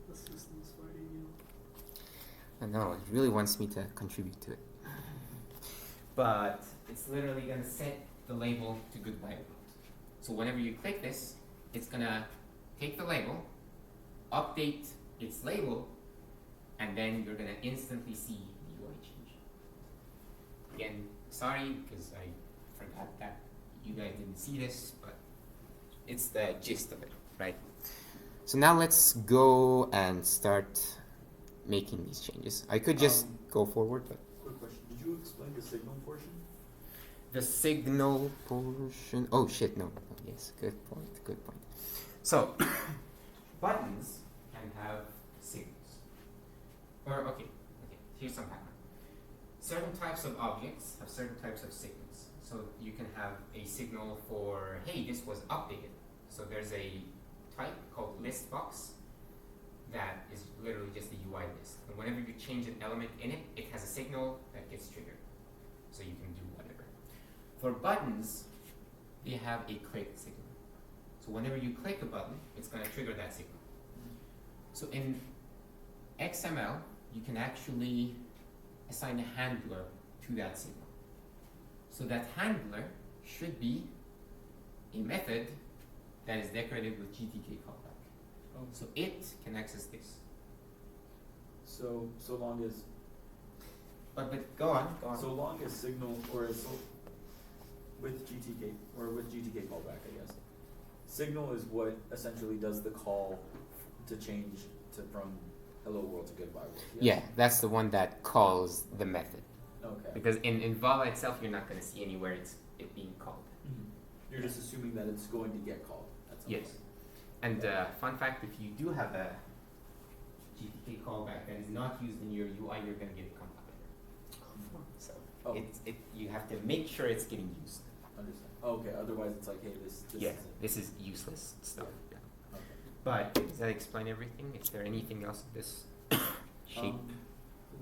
C: The system's fighting you.
A: I know, it really wants me to contribute to it. But it's literally going to set the label to goodbye world. So whenever you click this, it's going to take the label, update its label, and then you're going to instantly see the UI change. Again, sorry because I forgot that you guys didn't see this, but it's the gist of it, right? So now let's go and start making these changes. I could just go forward, but
D: Quick question. Did you explain the signal portion?
A: the signal portion. Oh shit, no. Oh, yes, good point. Good point. So buttons can have signals. Or okay. Here's some background. Certain types of objects have certain types of signals. So you can have a signal for, hey, this was updated. So there's a type called list box that is literally just a UI list. And whenever you change an element in it, it has a signal that gets triggered. So you can do whatever. For buttons, they have a click signal. So whenever you click a button, it's going to trigger that signal. So in XML, you can actually assign a handler to that signal. So that handler should be a method that is decorated with GTK callback.
D: Oh.
A: So it can access this.
D: So long as
A: But go on.
D: so long as signal or as with GTK or with GTK callback, I guess. Signal is what essentially does the call to change to from hello world to goodbye world.
A: Yeah, that's the one that calls the method.
D: Okay.
A: Because in Vala itself, you're not going to see anywhere it being called.
D: Mhm. You're just assuming that it's going to get called at some
A: Yes.
D: point.
A: And fun fact, if you do have a GTK callback that is not used in your UI, you're going to get a compiler. So
D: Oh.
A: you have to make sure it's getting used.
D: Understand. Okay. Otherwise, it's like, hey, this
A: Yeah,
D: isn't.
A: this is useless stuff. Yeah.
D: Okay.
A: But does that explain everything? Is there anything else in this shape?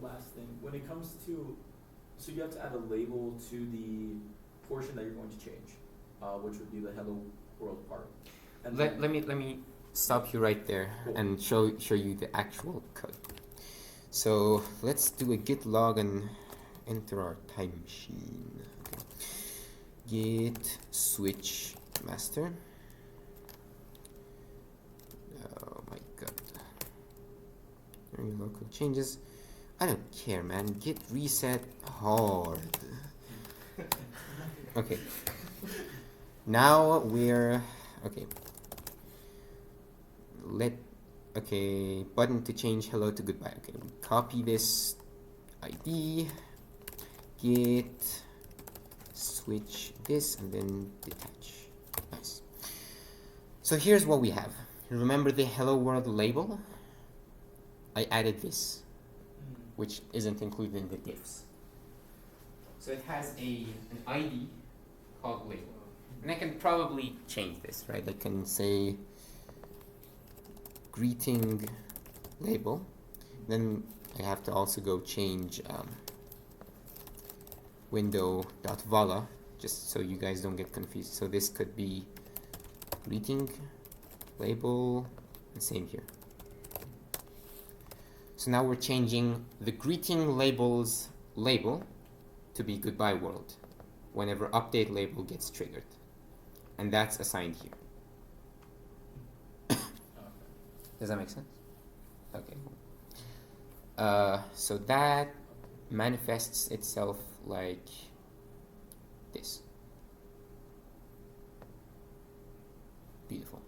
D: Last thing, when it comes to, so you have to add a label to the portion that you're going to change, which would be the hello world part. And
A: Let me stop you right there
D: Cool.
A: and show you the actual code. So let's do a git log and enter our time machine. Okay. Git switch master. Oh my god. Any local changes? I don't care, man. Git reset hard. Okay. Now we're okay. Button to change hello to goodbye. Okay, we copy this ID, git switch this, and then detach. Nice. So here's what we have. Remember the hello world label? I added this, which isn't included in the diffs. So it has an ID called label. And I can probably change this, right? I can say greeting label. Then I have to also go change window.vala, just so you guys don't get confused. So this could be greeting label, and same here. So now we're changing the greeting label's label to be goodbye world whenever update label gets triggered. And that's assigned here. Does that make sense? Okay. So that manifests itself like this. Beautiful.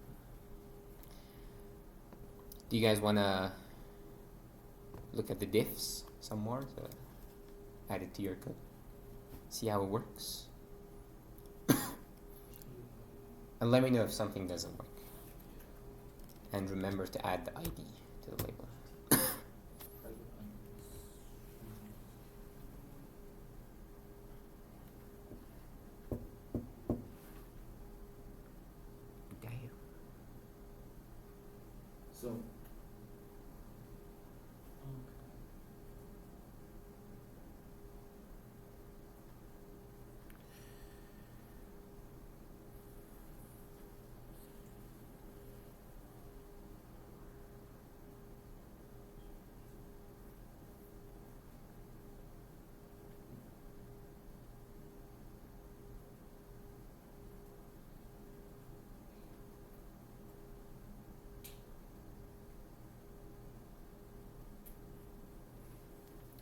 A: Do you guys want to look at the diffs some more to add it to your code? See how it works? And let me know if something doesn't work. And remember to add the ID to the label.
D: So,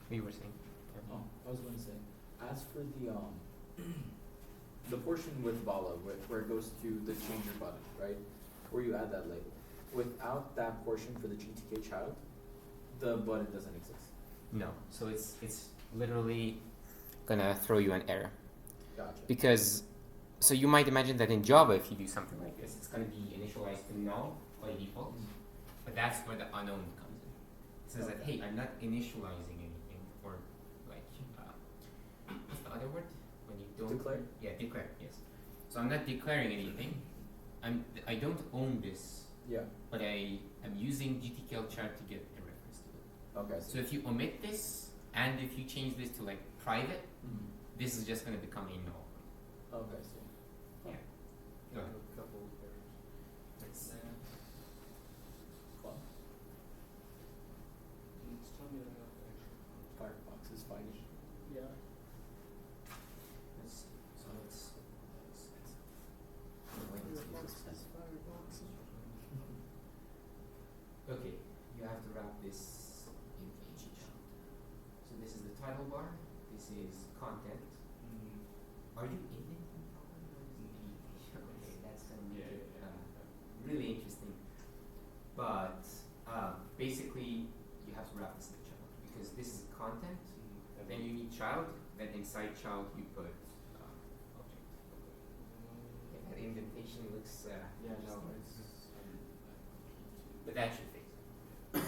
A: What you were saying?
D: oh, I was going to say, as for the the portion with Bala, where it goes to the changer button, right? Where you add that label. Without that portion for the GTK child, the button doesn't exist.
A: No. So it's literally gonna throw you an error.
D: Gotcha.
A: Because, so you might imagine that in Java, if you do something like this, it's gonna be initialized to null by default. But that's where the unknown comes in. It says that, hey, I'm not initializing anything, or like, what's the other word? When you don't
D: Declare?
A: Yeah, declare. Yes. So I'm not declaring anything. I don't own this,
D: Yeah.
A: but I am using GTK child to get a reference to it.
D: Okay.
A: So if you omit this, and if you change this to like private,
D: Mhm.
A: this is just gonna become a null.
D: Okay, so.
A: Yeah. Go ahead.
B: A couple of errors.
A: Let's-
D: Well,
B: It's telling me I have extra.
D: Firefox is fighting.
C: Yeah.
A: Let's see. So let's
C: Firefox.
A: okay, you have to wrap this in HE child. So this is the title bar, this is content. Are you indenting properly or is it okay, that's gonna make it really interesting. But basically you have to wrap this in the child because this is content, and then you need child, then inside child you put object. Yeah, that indentation looks
B: Yeah, no,
A: interesting.
B: it's.
A: But that should fix it.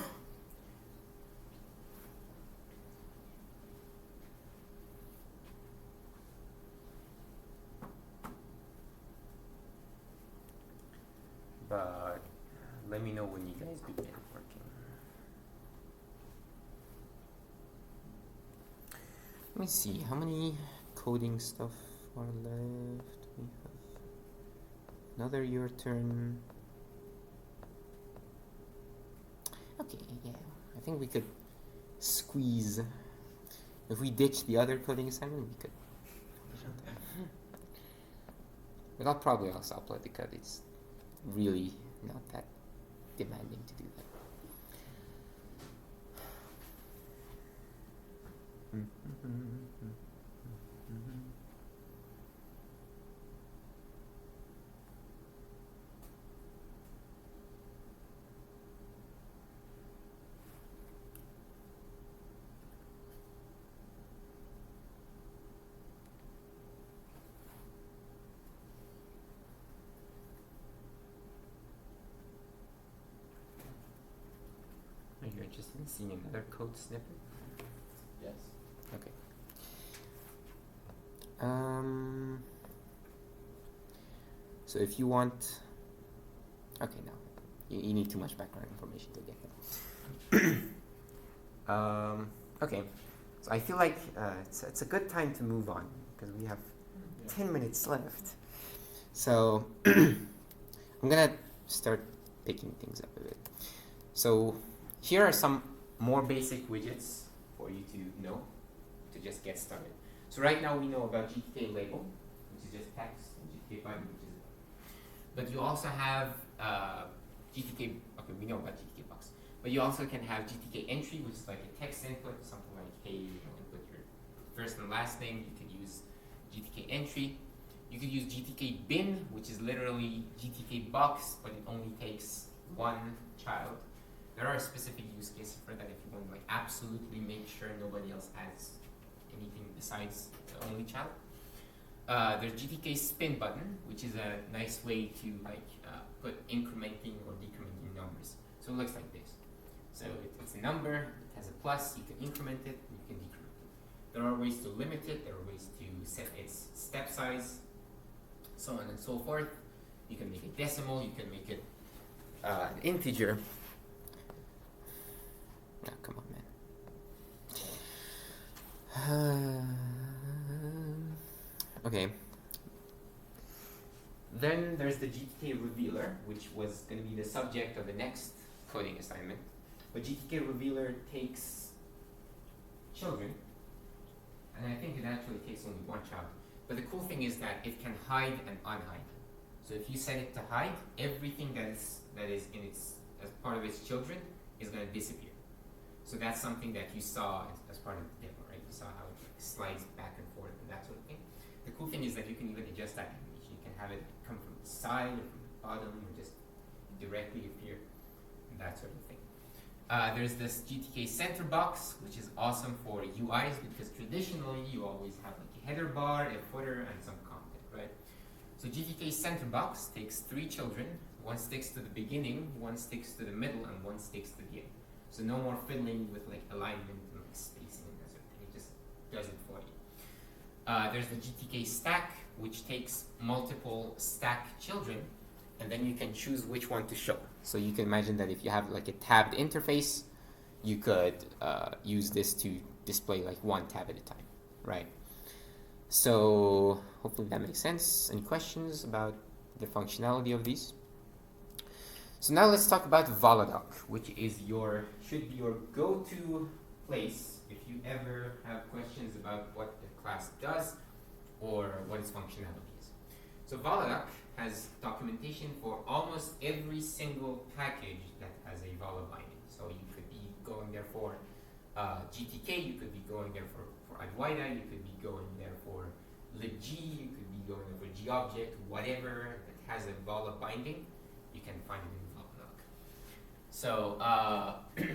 A: But let me know when you guys begin working. Let me see, how many coding stuff are left? We have another your turn. Okay, yeah, I think we could squeeze. If we ditch the other coding assignment, we could. But I'll probably also upload the code. It's really not that demanding to do that. Are you interested in seeing another code snippet?
D: Yes.
A: Okay. So if you want, okay, no, you need too much background information to get that. Okay, so I feel like it's a good time to move on because we have 10 minutes left. So I'm gonna start picking things up a bit. So here are some more basic widgets for you to know to just get started. So right now we know about GTK label, which is just text, and GTK button, which is. But you also have GTK. Okay, we know about GTK box. But you also can have GTK entry, which is like a text input, something like, hey, you know, input your first and last name. You could use GTK entry. You could use GTK bin, which is literally GTK box, but it only takes one child. There are specific use cases for that if you want to like absolutely make sure nobody else has anything besides the only child. There's GTK spin button, which is a nice way to like put incrementing or decrementing numbers. So it looks like this. So it's a number, it has a plus, you can increment it, you can decrement it. There are ways to limit it, there are ways to set its step size, so on and so forth. You can make it decimal, you can make it an integer. Oh, come on, man. Okay. Then there's the GTK revealer, which was going to be the subject of the next coding assignment. But GTK revealer takes children, and I think it actually takes only one child. But the cool thing is that it can hide and unhide. So if you set it to hide, everything that is in its as part of its children is going to disappear. So that's something that you saw as part of the demo, right? You saw how it slides back and forth and that sort of thing. The cool thing is that you can even adjust that animation. You can have it come from the side or from the bottom or just directly appear and that sort of thing. There's this GTK center box, which is awesome for UIs because traditionally you always have like a header bar, a footer, and some content, right? So GTK center box takes 3 children. One sticks to the beginning, one sticks to the middle, and one sticks to the end. So no more fiddling with like alignment and like spacing and that sort of thing. It just does it for you. There's the GTK stack, which takes multiple stack children, and then you can choose which one to show. So you can imagine that if you have like a tabbed interface, you could use this to display like one tab at a time, right? So hopefully that makes sense. Any questions about the functionality of these? So now let's talk about Volodoc, which is should be your go-to place if you ever have questions about what the class does or what its functionality is. So Volodoc has documentation for almost every single package that has a Vola binding. So you could be going there for GTK, you could be going there for Adwaita, you could be going there for libg, you could be going there for gobject, whatever that has a Vola binding, you can find it in Volodoc. So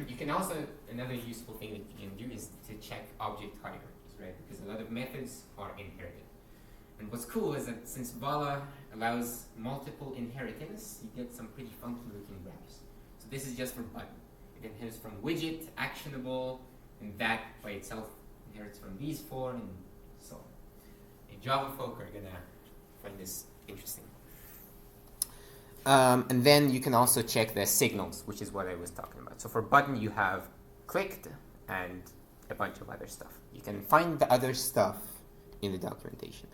A: you can also, another useful thing that you can do is to check object hierarchies, right? Because a lot of methods are inherited. And what's cool is that since Vola allows multiple inheritance, you get some pretty funky looking graphs. So this is just for button. It inherits from widget, actionable, and that by itself inherits from these 4 and so on. And Java folk are gonna find this interesting. And then you can also check the signals, which is what I was talking about. So for button, you have clicked and a bunch of other stuff. You can find the other stuff in the documentation.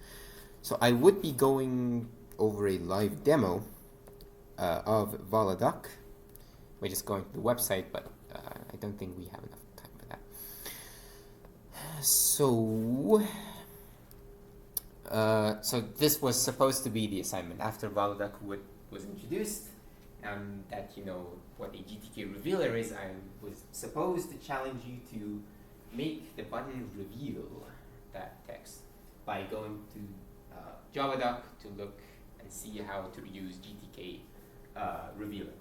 A: So I would be going over a live demo of Volodoc. We're just going to the website, but I don't think we have enough time for that. So this was supposed to be the assignment after Volodoc was introduced. That you know what a GTK revealer is, I was supposed to challenge you to make the button reveal that text by going to JavaDoc to look and see how to use GTK revealer.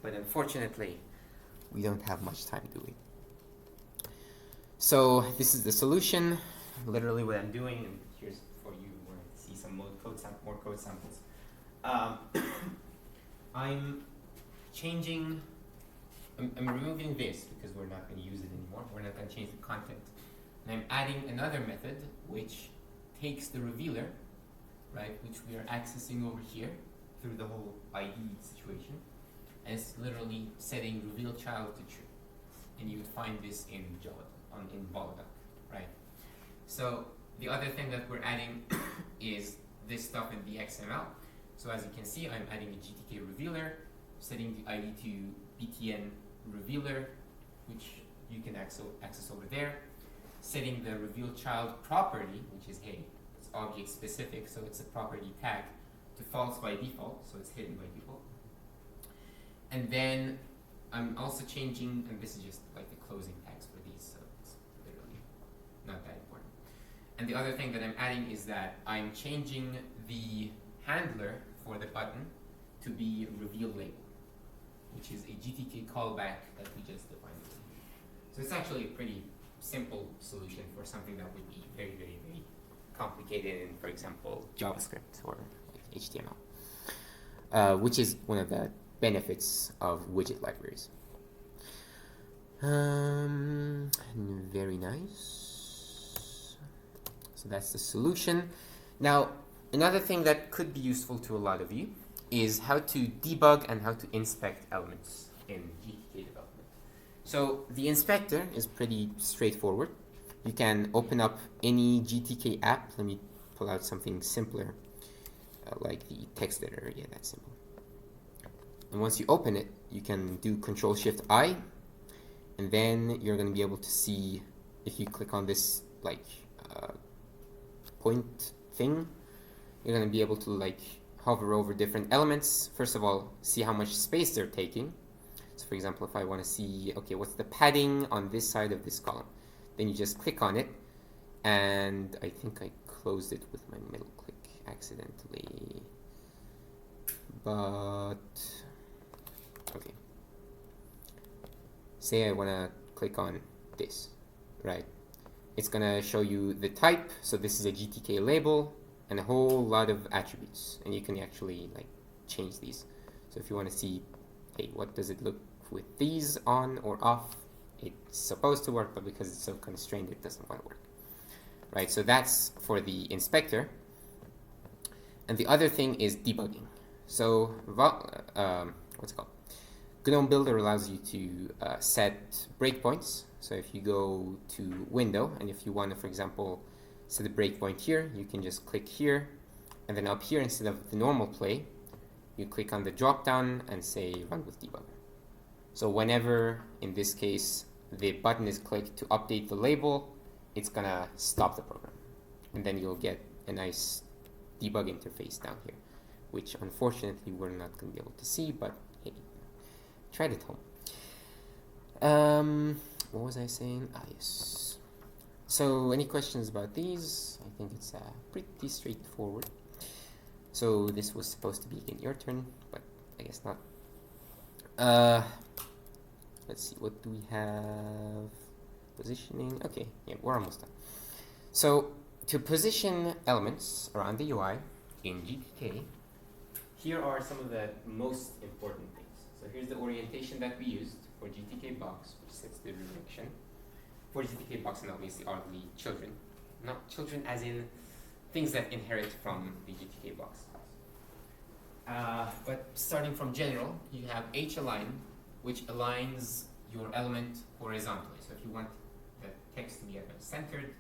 A: But unfortunately, we don't have much time, do we? So this is the solution, literally what I'm doing, and here's for you where you see some more code samples. I'm removing this because we're not going to use it anymore. We're not going to change the content. And I'm adding another method which takes the revealer, right, which we are accessing over here through the whole ID situation, and it's literally setting reveal child to true. And you would find this in in Volodoc, right? So the other thing that we're adding is this stuff in the XML. So as you can see, I'm adding a GTK revealer, setting the ID to btn revealer, which you can access over there. setting the reveal child property, which is hey, it's object specific, so it's a property tag, to false by default, so it's hidden by default. And then I'm also changing, and this is just like the closing tags for these, so it's literally not that important. And the other thing that I'm adding is that I'm changing the handler for the button to be reveal label, which is a GTK callback that we just defined. So it's actually a pretty simple solution for something that would be very, very, very complicated in, for example, JavaScript or like HTML, which is one of the benefits of widget libraries. Very nice. So that's the solution. Now, another thing that could be useful to a lot of you is how to debug and how to inspect elements in GTK development. So the inspector is pretty straightforward. You can open up any GTK app. Let me pull out something simpler, like the text editor. Yeah, that's simple. And once you open it, you can do Control-Shift-I, and then you're going to be able to see, if you click on this like point thing, you're going to be able to like hover over different elements. First of all, see how much space they're taking. So for example, if I want to see, okay, what's the padding on this side of this column, then you just click on it, and I think I closed it with my middle click accidentally, but okay. Say I want to click on this, right? It's going to show you the type, so this is a GTK label, and a whole lot of attributes, and you can actually like change these. So if you want to see, hey, what does it look with these on or off, it's supposed to work, but because it's so constrained, it doesn't want to work, right? So that's for the inspector. And the other thing is debugging. So what's it called? GNOME Builder allows you to set breakpoints. So if you go to Window, and if you want to, for example, set a breakpoint here, you can just click here, and then up here, instead of the normal play, you click on the drop down and say Run with Debugger. So whenever, in this case, the button is clicked to update the label, it's gonna stop the program, and then you'll get a nice debug interface down here, which unfortunately we're not gonna be able to see, but hey, try it at home. What was I saying? Ah, yes. So any questions about these? I think it's pretty straightforward. So this was supposed to be again your turn, but I guess not. Let's see, what do we have? Positioning. Okay, yeah, we're almost done. So to position elements around the UI in GTK, here are some of the most important things. So here's the orientation that we used for GTK box, which sets the direction. For GTK box, and obviously are the children. Not children as in things that inherit from the GTK box. But starting from general, you have H-align, which aligns your element horizontally. So if you want the text to be centered,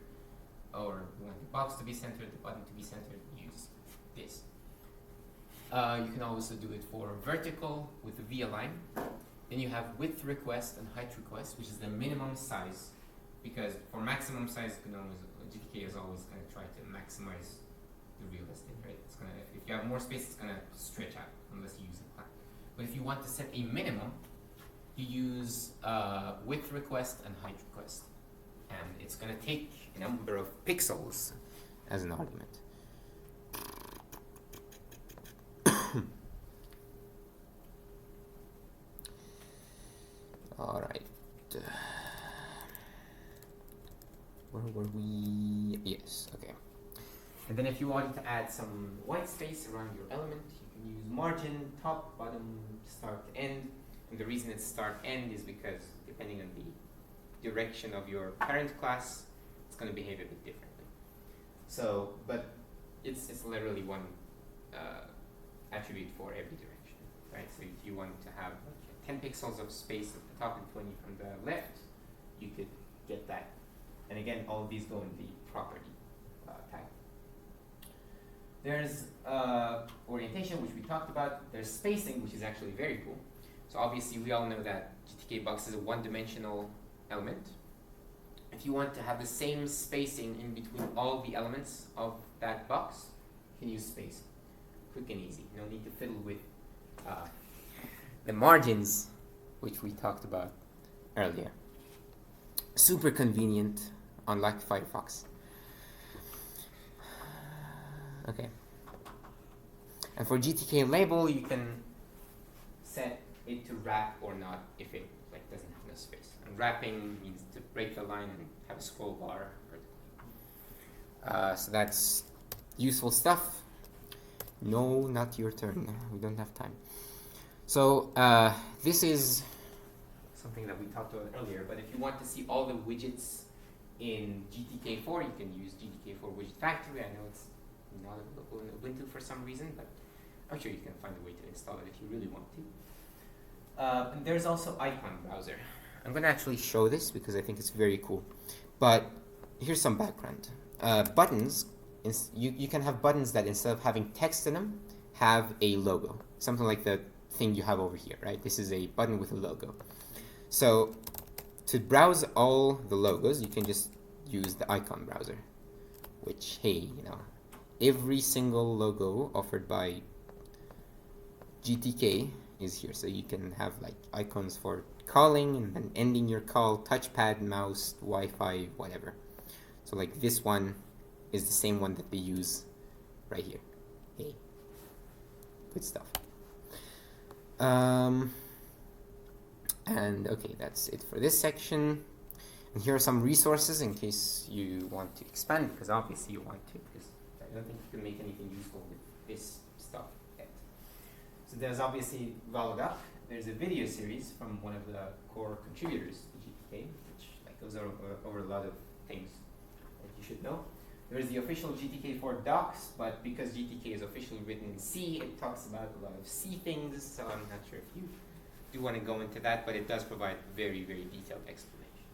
A: or you want the box to be centered, the button to be centered, use this. You can also do it for vertical with the V-align. Then you have width request and height request, which is the minimum size, because for maximum size, GTK is always going to try to maximize the real estate, right? It's gonna, if you have more space, it's going to stretch out unless you use a plan. But if you want to set a minimum, you use width request and height request, and it's going to take a number of pixels as an argument. All right. Where were we? Yes, okay. And then if you want to add some white space around your element, you can use margin, top, bottom, start, end. And the reason it's start, end is because depending on the direction of your parent class, it's going to behave a bit differently. So, but it's literally one attribute for every direction, right? So if you want to have like 10 pixels of space at the top and 20 from the left, you could get that. And again, all of these go in the property tag. There's orientation, which we talked about. There's spacing, which is actually very cool. So obviously, we all know that GTK box is a one-dimensional element. if you want to have the same spacing in between all the elements of that box, you can use space. Quick and easy. No need to fiddle with the margins, which we talked about earlier. Super convenient, unlike Firefox. Okay. And for GTK label, you can set it to wrap or not if it doesn't have no space. And wrapping means to break the line and have a scroll bar. So that's useful stuff. No, not your turn. We don't have time. So this is something that we talked about earlier, but if you want to see all the widgets in GTK4, you can use GTK4 Widget Factory. I know it's not available in Ubuntu for some reason, but I'm sure you can find a way to install it if you really want to. And there's also Icon Browser. I'm going to actually show this because I think it's very cool. But here's some background. Buttons, you can have buttons that instead of having text in them, have a logo. Something like the thing you have over here, right? This is a button with a logo. So to browse all the logos, you can just use the Icon Browser, which, hey, you know, every single logo offered by GTK is here. So you can have like icons for calling and then ending your call, touchpad, mouse, Wi-Fi, whatever. So like this one is the same one that they use right here. Hey, good stuff. And okay, that's it for this section. And here are some resources in case you want to expand, because obviously you want to, because I don't think you can make anything useful with this stuff yet. So there's obviously Valodoc. There's a video series from one of the core contributors to GTK, which goes over a lot of things that you should know. There's the official GTK4 docs, but because GTK is officially written in C, it talks about a lot of C things, so I'm not sure if you do want to go into that, but it does provide very, very detailed explanations.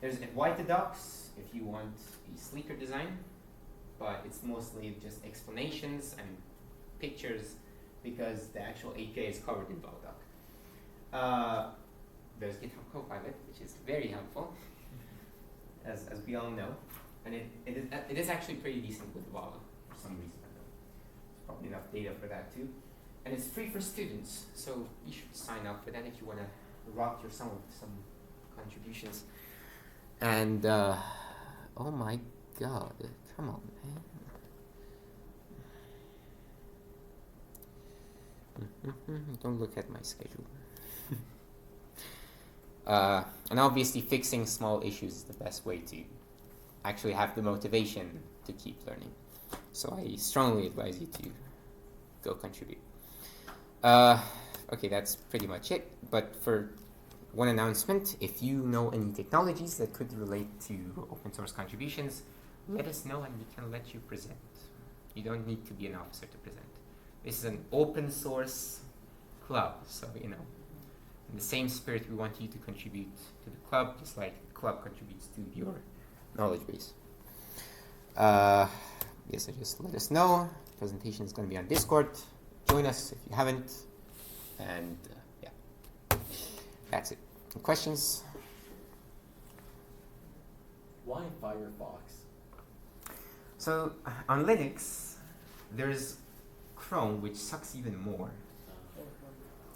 A: There's White docs if you want a sleeker design, but it's mostly just explanations and pictures because the actual API is covered in Valodoc. There's GitHub Copilot, which is very helpful, as we all know. And it is actually pretty decent with Vala for some reason. I know. There's probably enough data for that too. And it's free for students, so you should sign up for that if you want to rock your some contributions. And oh my god, come on, man. Don't look at my schedule. And obviously fixing small issues is the best way to actually have the motivation to keep learning. So I strongly advise you to go contribute. Okay, that's pretty much it. But for one announcement, if you know any technologies that could relate to open source contributions, let us know and we can let you present. You don't need to be an officer to present. This is an open source club, so you know, in the same spirit we want you to contribute to the club, just like the club contributes to your knowledge base. Yes, so just let us know. Presentation is going to be on Discord. Join us if you haven't. And yeah, that's it. Any questions?
D: Why Firefox?
A: So on Linux, there's Chrome, which sucks even more.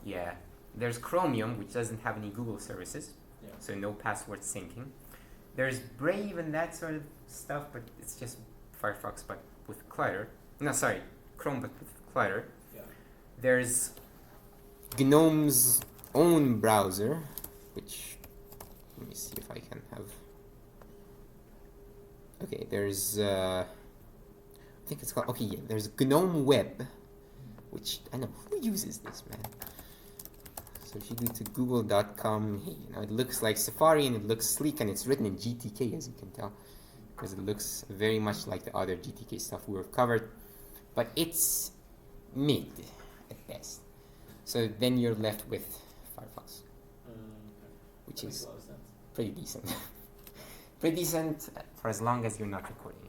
A: Yeah, there's Chromium, which doesn't have any Google services,
D: Yeah.
A: so no password syncing. There's Brave and that sort of stuff, but it's just Firefox, but with Clutter. No, sorry, Chrome, but with Clutter.
D: Yeah.
A: There's GNOME's own browser, which, let me see if I can have. Okay, there's, I think it's called, okay, yeah, there's GNOME Web, which, I know, who uses this, man? So if you go to google.com, hey, you know, it looks like Safari and it looks sleek and it's written in GTK, as you can tell, because it looks very much like the other GTK stuff we've covered, but it's mid at best. So then you're left with Firefox, which
D: Makes
A: is
D: a lot of sense.
A: pretty decent. Pretty decent for as long as you're not recording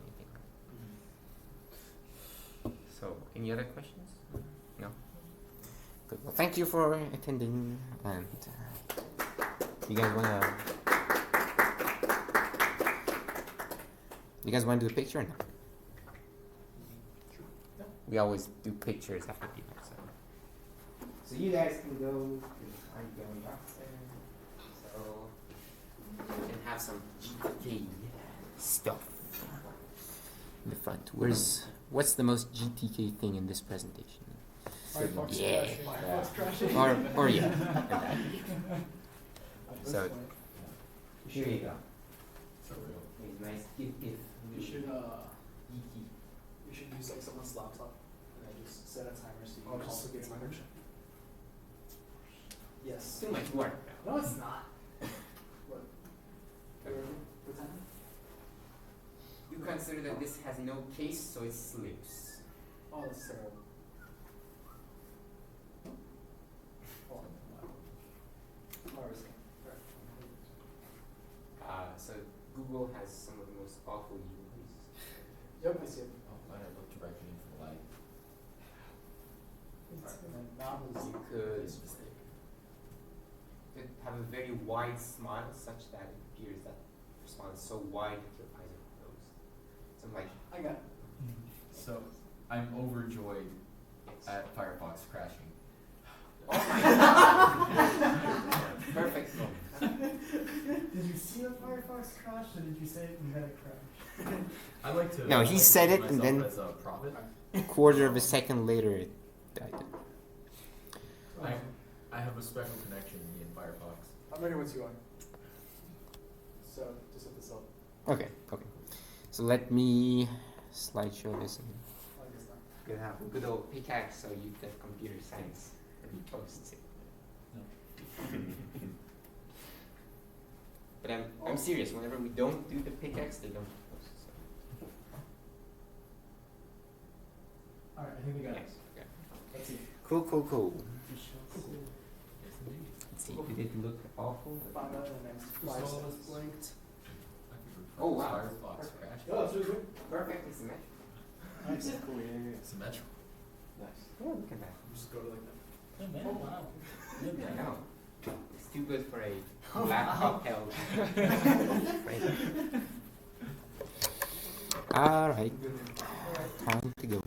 A: anything. So, any other questions? No? Good. Well, thank you for attending, and you guys wanna You guys want to do a picture or no? We always do pictures after people. So you guys can go. I'm going downstairs. So we can have some GTK stuff in the front. What's the most GTK thing in this presentation?
C: Firefox
A: Yeah.
C: crashing. Firefox crashing.
A: Or yeah. and that.
C: At this
A: So-
C: point,
A: Here you go.
D: So real.
A: It's nice.
C: you should
A: geeky.
C: you should use like someone's laptop and then just set a timer so you
B: Oh,
C: can
B: just
C: also get
B: timer?
C: encryption. Yes.
A: It's too much work.
C: No, it's not. What? The timer?
A: You consider that this has no case, so it slips.
C: Oh, that's terrible. Oh,
A: So Google has some of the most awful UIs.
C: Yep, I see it.
D: Oh, might have looked directly into the light.
C: And then now is
A: You could
D: It's a mistake.
A: have a very wide smile such that it appears that your smile is so wide that your eyes are closed. So I'm like,
C: I got it.
D: So I'm overjoyed at Firefox crashing.
A: oh my god! Perfect moment.
C: Did you see the Firefox crash or did you say it and then it crashed?
D: I like to.
A: No, he
D: I like to
A: said
D: see
A: it and
D: myself
A: then-
D: as a prophet.
A: A quarter of a second later, it died.
D: I have a special connection in Firefox.
C: I'm ready once you are. So, just set this up.
A: Okay. So let me slideshow this.
C: I guess not.
A: We'll have a good old pickaxe so you get computer science and he posts it.
D: No.
A: But I'm serious. Whenever we don't do the pickaxe, they don't post. So.
C: Alright, I think we got it.
A: Yes. Okay.
C: Let's see.
A: Cool.
D: Yes, indeed.
A: Let's see. Did it look awful?
C: Find out in the next
B: Just
C: 5
B: all of us
C: seconds.
B: blanked.
A: Oh, wow.
D: Firefox crashed.
C: Oh, that's really good.
A: Perfectly symmetrical.
C: Nice. Cool, yeah.
D: Symmetrical.
C: Nice.
A: Oh, look at that.
C: Just go to like that.
B: Oh, wow.
A: I know. It's too good for a laptop held. All right. Time to go.